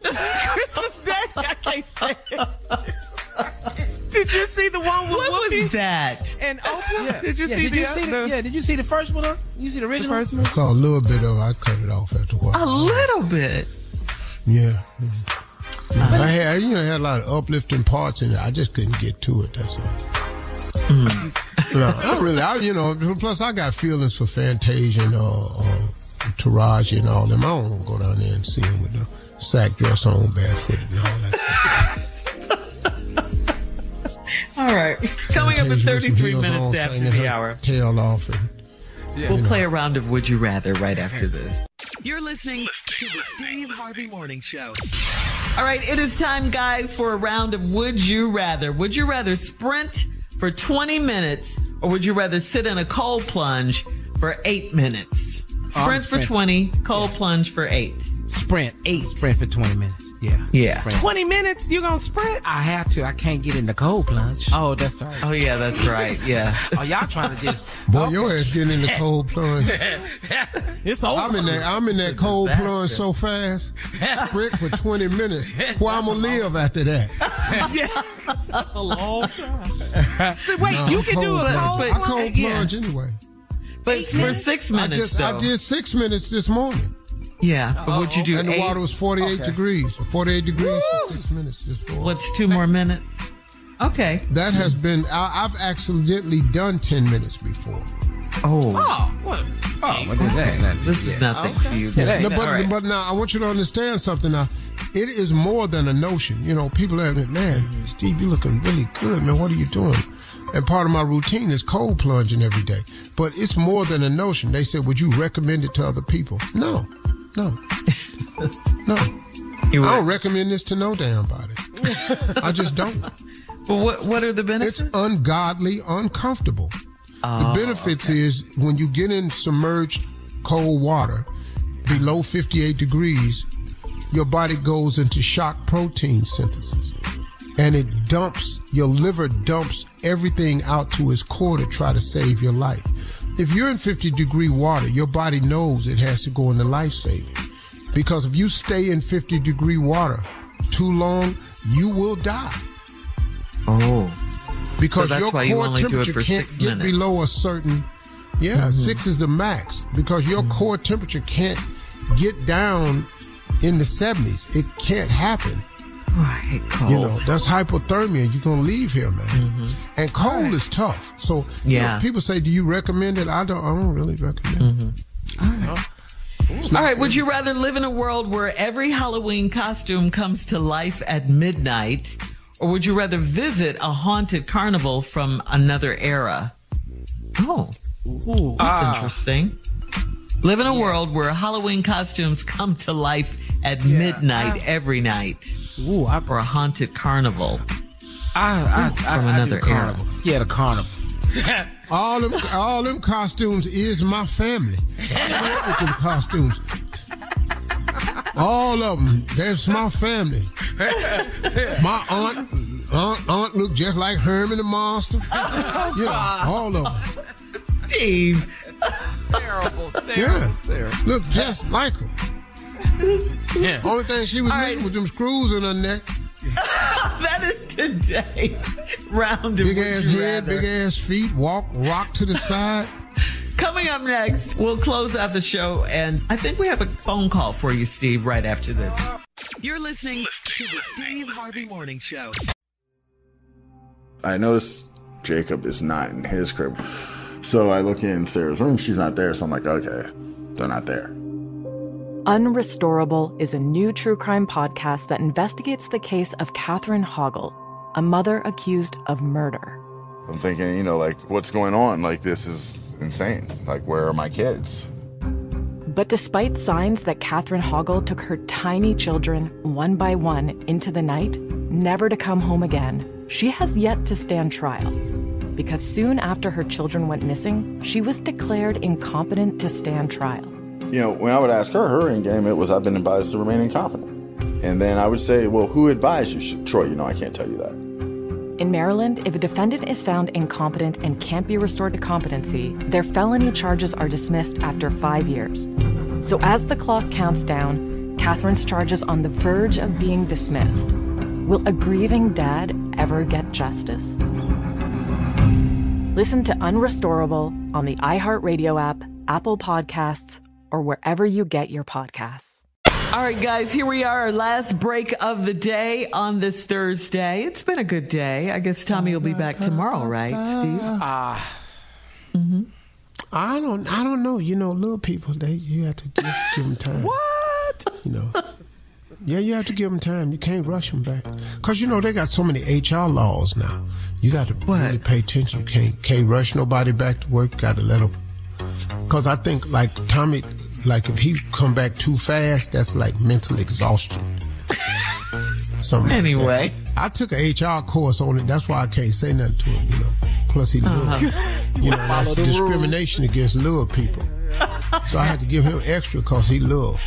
Christmas Day? I can't say it. Did you see the one with What Whoopi was that? and Oprah? Yeah. Did you see Did you see the first one? You see the original? first I one? saw a little bit of it. I cut it off after a while. A little bit. Yeah. I had, had a lot of uplifting parts in it. I just couldn't get to it. That's all. No, not really. Plus I got feelings for Fantasia and Taraji and all them. I don't want to go down there and see them with the sack dress on, barefooted and all that. All right. Coming up at 33 minutes after the hour. Tail off. And, We'll play a round of Would You Rather right after this. You're listening to the Steve Harvey Morning Show. All right, it is time, guys, for a round of Would You Rather. Would you rather sprint for 20 minutes or would you rather sit in a cold plunge for 8 minutes? Sprint for 20, cold plunge for 8. Sprint. 8. Sprint for 20 minutes. Yeah. Yeah. Sprint. 20 minutes? You gonna sprint? I have to. I can't get in the cold plunge. Oh, that's right. Oh, yeah, that's right. Yeah. Oh, y'all trying to just... boy, your ass getting in the cold plunge. It's over. I'm in that cold plunge so fast. Sprint for 20 minutes. Where I'm going to live after that. Yeah, that's a long time. So wait, No, you can do cold a plunge. cold I cold plunge anyway. But it's for 6 minutes, I did 6 minutes this morning. Yeah, but would you do And the 8? water was 48 degrees. 48 degrees for 6 minutes this morning. What's 2 more minutes? Okay. That has been, I've accidentally done 10 minutes before. Oh. What is that? This is nothing to you. Yeah, No, all right. but now I want you to understand something now. It is more than a notion. People are like, man, Steve, you looking really good, man. What are you doing? And part of my routine is cold plunging every day. But it's more than a notion. They said, would you recommend it to other people? No. I don't recommend this to no damn body. I just don't. But what are the benefits? It's ungodly, uncomfortable. The benefits is when you get in submerged cold water below 58 degrees, your body goes into shock protein synthesis. And your liver dumps everything out to its core to try to save your life. If you're in 50-degree water, your body knows it has to go into life-saving. Because if you stay in 50-degree water too long, you will die. Oh. Because so that's your why you core only do it temperature for can't 6 get minutes. below a certain, 6 is the max. Because your core temperature can't get down in the 70s. It can't happen. Oh, I hate cold. You know, that's hypothermia. You're going to leave here, man. And cold is tough. So you know, people say, do you recommend it? I don't really recommend it. All right, would you rather live in a world where every Halloween costume comes to life at midnight, or would you rather visit a haunted carnival from another era? Oh, that's interesting. Live in a world where Halloween costumes come to life at midnight every night. Or a haunted carnival from another era. Yeah, the carnival. all them costumes is my family. With them costumes. All of them. That's my family. My aunt looked just like Herman the Monster. You know, all of them. Steve. Terrible. Look just like her. Yeah. Only thing she was missing was them screws in her neck. That is today. Round of big ass head, big ass feet, rock to the side. Coming up next, we'll close out the show, and I think we have a phone call for you, Steve, right after this. You're listening to the Steve Harvey Morning Show. I noticed Jacob is not in his crib. So I look in Sarah's room. She's not there. So I'm like, okay, they're not there. Unrestorable is a new true crime podcast that investigates the case of Catherine Hoggle, a mother accused of murder. I'm thinking, like, what's going on? Like, this is insane. Like, where are my kids? But despite signs that Catherine Hoggle took her tiny children one by one into the night, never to come home again, she has yet to stand trial. Because soon after her children went missing, she was declared incompetent to stand trial. When I would ask her end game, it was, I've been advised to remain incompetent. And then I would say, well, who advised you? Troy, I can't tell you that. In Maryland, if a defendant is found incompetent and can't be restored to competency, their felony charges are dismissed after 5 years. So as the clock counts down, Catherine's charges on the verge of being dismissed. Will a grieving dad ever get justice? Listen to Unrestorable on the iHeartRadio app, Apple Podcasts, or wherever you get your podcasts. All right, guys, here we are, our last break of the day on this Thursday. It's been a good day. I guess Tommy will be back tomorrow, right, Steve? I don't know. Little people, you have to give them time. What? Yeah, you have to give them time. You can't rush them back. Because, they got so many HR laws now. You got to really pay attention. You can't rush nobody back to work. You got to let them. Because I think, like, Tommy, like, if he come back too fast, that's like mental exhaustion. Anyway. Like I took an HR course on it. That's why I can't say nothing to him, Plus, he little. That's discrimination against little people. So I had to give him extra because he little.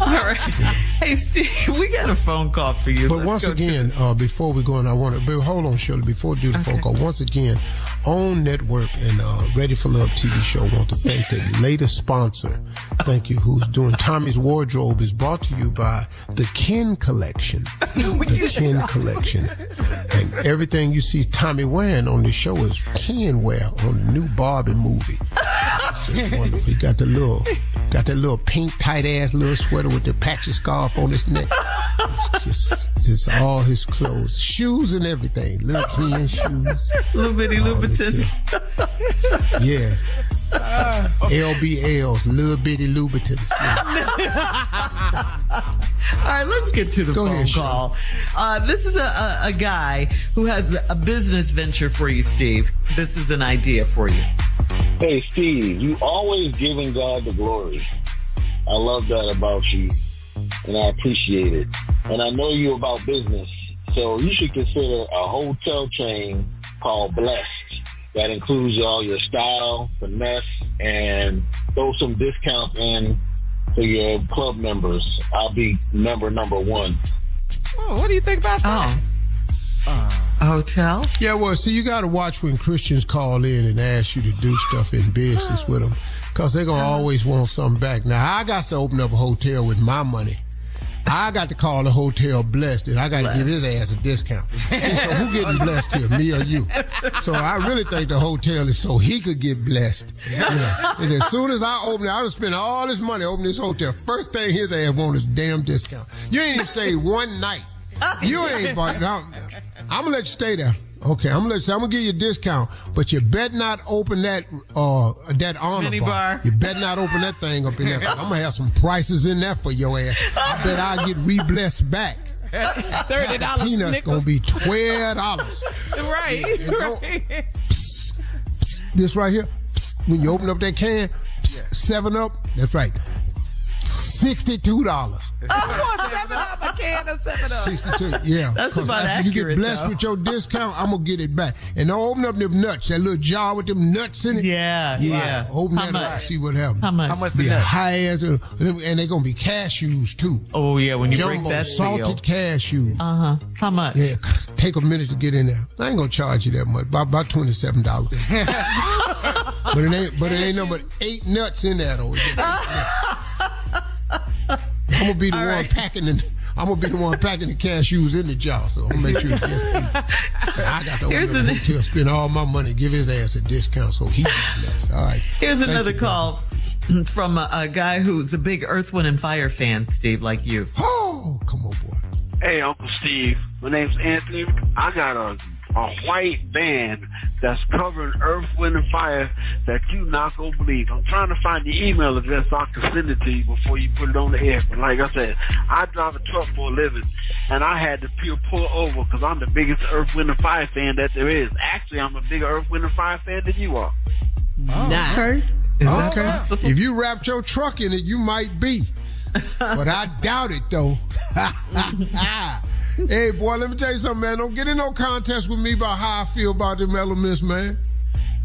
All right. Hey, Steve, we got a phone call for you. But once again, before we go on, hold on, Shirley, before we do the phone call, once again, OWN Network and Ready for Love TV show want to thank the latest sponsor, thank you, who's doing Tommy's Wardrobe, is brought to you by the Ken Collection. The Ken Collection. And everything you see Tommy wearing on the show is Ken wear on the new Barbie movie. It's just wonderful. He got that little pink tight ass little sweater with the patchy scarf on his neck. It's just all his clothes, shoes and everything. Little Ken shoes. Little bitty Louboutins. Yeah. LBLs, little bitty Louboutins. All right, let's get to the phone call. This is a guy who has a business venture for you, Steve. This is an idea for you. Hey, Steve, you always giving God the glory. I love that about you, and I appreciate it. And I know you about business, so you should consider a hotel chain called Blessed. That includes all your style, finesse, and throw some discounts in for your club members. I'll be member number 1. Oh, what do you think about that? A hotel? Yeah, well, see, you got to watch when Christians call in and ask you to do stuff in business with them, because they're going to always want something back. Now, I got to open up a hotel with my money, I got to call the hotel blessed, and I got to give his ass a discount. See, so who getting blessed here, me or you? So I really think the hotel is so he could get blessed. And as soon as I open it, I would spend all this money opening this hotel. First thing his ass want is a damn discount. You ain't even stayed one night. You ain't bought it out. I'm gonna let you stay there. Okay, I'm gonna give you a discount, but you better not open that honor bar. You better not open that thing up in there. I'm gonna have some prices in there for your ass. I bet I'll get re-blessed back. $30 peanuts gonna be $12. Right. This right here, when you open up that can, 7-Up. That's right. $62. Oh, 7-Up, a can of 7-Up. 62, yeah. That's because about after accurate, you get blessed though. with your discount, I'm gonna get it back. And don't open up them nuts, that little jar with them nuts in it. Yeah. Open How that much? up and see what happens. How much? How much Be the nuts? high as and they're gonna be cashews too. Oh yeah, when you break Jumbo that salted cashews. How much? Yeah, take a minute to get in there. I ain't gonna charge you that much. About $27. but it ain't no but 8 nuts in there though. I'm gonna be the one packing the cashews in the jar, so I'm gonna make sure it's just 8. I got to open the hotel, spend all my money, give his ass a discount, so he gets blessed. All right. Here's another call from a guy who's a big Earth, Wind, and Fire fan, Steve, like you. Oh, come on, boy. Hey, Uncle Steve. My name's Anthony. I got a white band that's covering Earth, Wind, and Fire that you not gonna believe. I'm trying to find the email address so I can send it to you before you put it on the air. But like I said, I drive a truck for a living, and I had to pull over because I'm the biggest Earth, Wind, and Fire fan that there is. Actually, I'm a bigger Earth, Wind, and Fire fan than you are. Okay. Okay. If you wrapped your truck in it, you might be. But I doubt it, though. Hey, boy, let me tell you something, man. Don't get in no contest with me about how I feel about them Elements, man.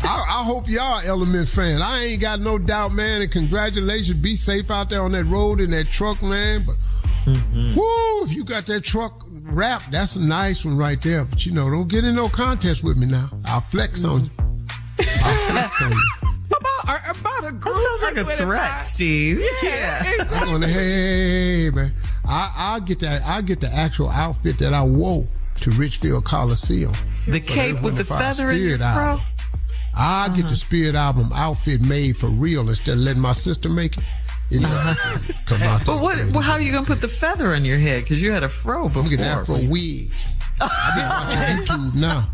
I hope y'all Element fans. I ain't got no doubt, man, and congratulations. Be safe out there on that road in that truck, man. But, woo, if you got that truck wrapped, that's a nice one right there. But, don't get in no contest with me now. I'll flex on you. About a group. That sounds like a threat, Steve. Yeah. I'm going to, hey, man. I'll get the actual outfit that I wore to Richfield Coliseum. The cape with the feather in your fro? I'll get the Spirit album outfit made for real instead of letting my sister make it. Come out there. But how are you going to put the feather on your head? Because you had a fro before. I'm going to get that for a wig. I've been watching YouTube now.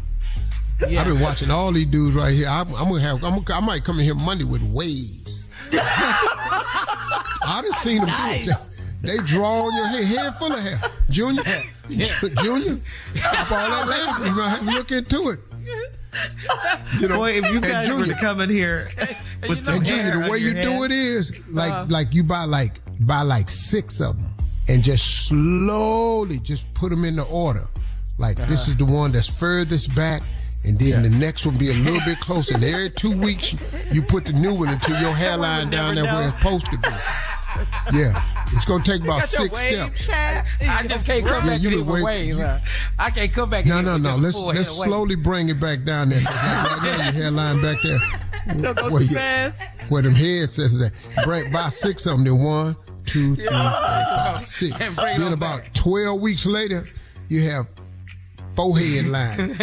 Yeah. I've been watching all these dudes right here. I might come in here Monday with waves. I done seen them. Nice. They draw on your head full of hair. Junior, stop all that laughing. You might have to look into it. Boy, if you guys were to come in here with some Junior, hair the way on your you do head, it is like you buy like 6 of them and just slowly just put them in the order. Like this is the one that's furthest back. And then the next one be a little bit closer. And every 2 weeks, you put the new one until your hairline down there where it's supposed to be. Yeah. It's going to take about 6 steps. I just can't come back in with waves. I can't come back in No. Let's slowly bring it back down there. Like right now, your hairline back there. Don't go too fast. Where them headsets is at. Buy 6 of them. Then 1, 2, 3, 4, 5, 6. Then about 12 weeks later, you have 4 headlines.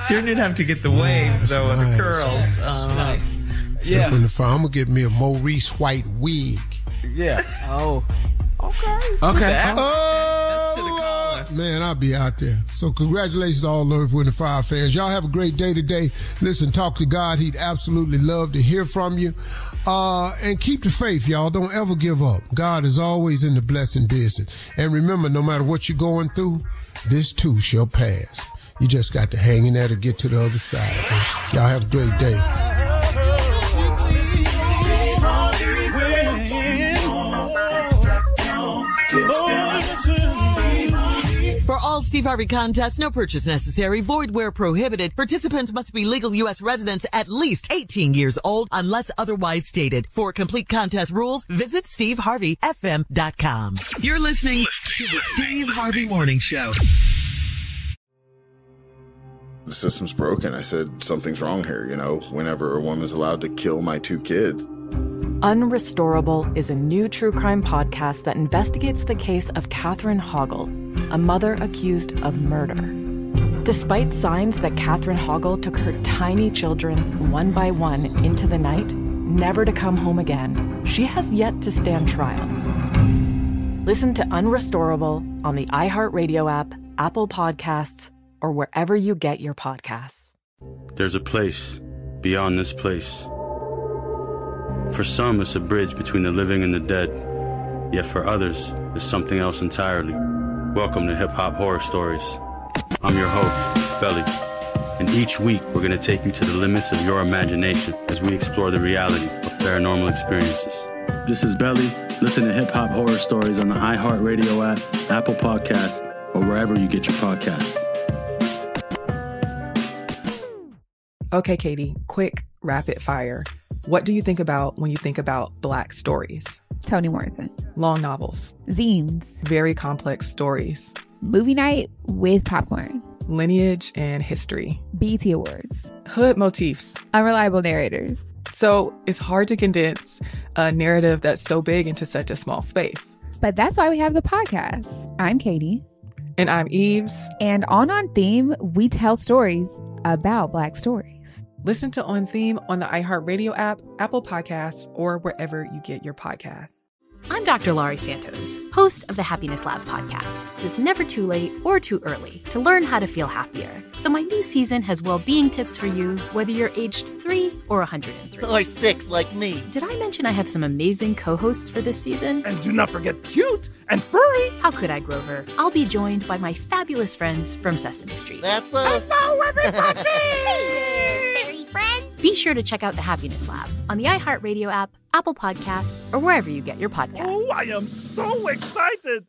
Junior'd have to get the waves, though, and the curls. Yeah. I'm going to get me a Maurice White wig. Yeah. Oh. Okay. Oh, man, I'll be out there. So congratulations to all Earth, Wind, and Fire fans. Y'all have a great day today. Listen, talk to God. He'd absolutely love to hear from you. And keep the faith, y'all. Don't ever give up. God is always in the blessing business. And remember, no matter what you're going through, this too shall pass. You just got to hang in there to get to the other side. Y'all have a great day. For all Steve Harvey contests, no purchase necessary, void where prohibited. Participants must be legal U.S. residents at least 18 years old unless otherwise stated. For complete contest rules, visit SteveHarveyFM.com. You're listening to the Steve Harvey Morning Show. The system's broken. I said, something's wrong here, whenever a woman's allowed to kill my 2 kids. Unrestorable is a new true crime podcast that investigates the case of Catherine Hoggle, a mother accused of murder. Despite signs that Catherine Hoggle took her tiny children one by one into the night, never to come home again, she has yet to stand trial. Listen to Unrestorable on the iHeartRadio app, Apple Podcasts, or wherever you get your podcasts. There's a place beyond this place. For some, it's a bridge between the living and the dead. Yet for others, it's something else entirely. Welcome to Hip Hop Horror Stories. I'm your host, Belly. And each week, we're going to take you to the limits of your imagination as we explore the reality of paranormal experiences. This is Belly. Listen to Hip Hop Horror Stories on the iHeartRadio app, Apple Podcasts, or wherever you get your podcasts. Okay, Katie, quick, rapid fire. What do you think about when you think about Black stories? Toni Morrison. Long novels. Zines. Very complex stories. Movie night with popcorn. Lineage and history. BET Awards. Hood motifs. Unreliable narrators. So it's hard to condense a narrative that's so big into such a small space. But that's why we have the podcast. I'm Katie. And I'm Eves. And on Theme, we tell stories about Black stories. Listen to On Theme on the iHeartRadio app, Apple Podcasts, or wherever you get your podcasts. I'm Dr. Laurie Santos, host of the Happiness Lab podcast. It's never too late or too early to learn how to feel happier. So my new season has well-being tips for you, whether you're aged 3 or 103. Or 6 like me. Did I mention I have some amazing co-hosts for this season? And do not forget cute and furry. How could I, Grover? I'll be joined by my fabulous friends from Sesame Street. That's us. Hello, everybody! Hey, fairy friends! Be sure to check out the Happiness Lab on the iHeartRadio app, Apple Podcasts, or wherever you get your podcasts. Oh, I am so excited!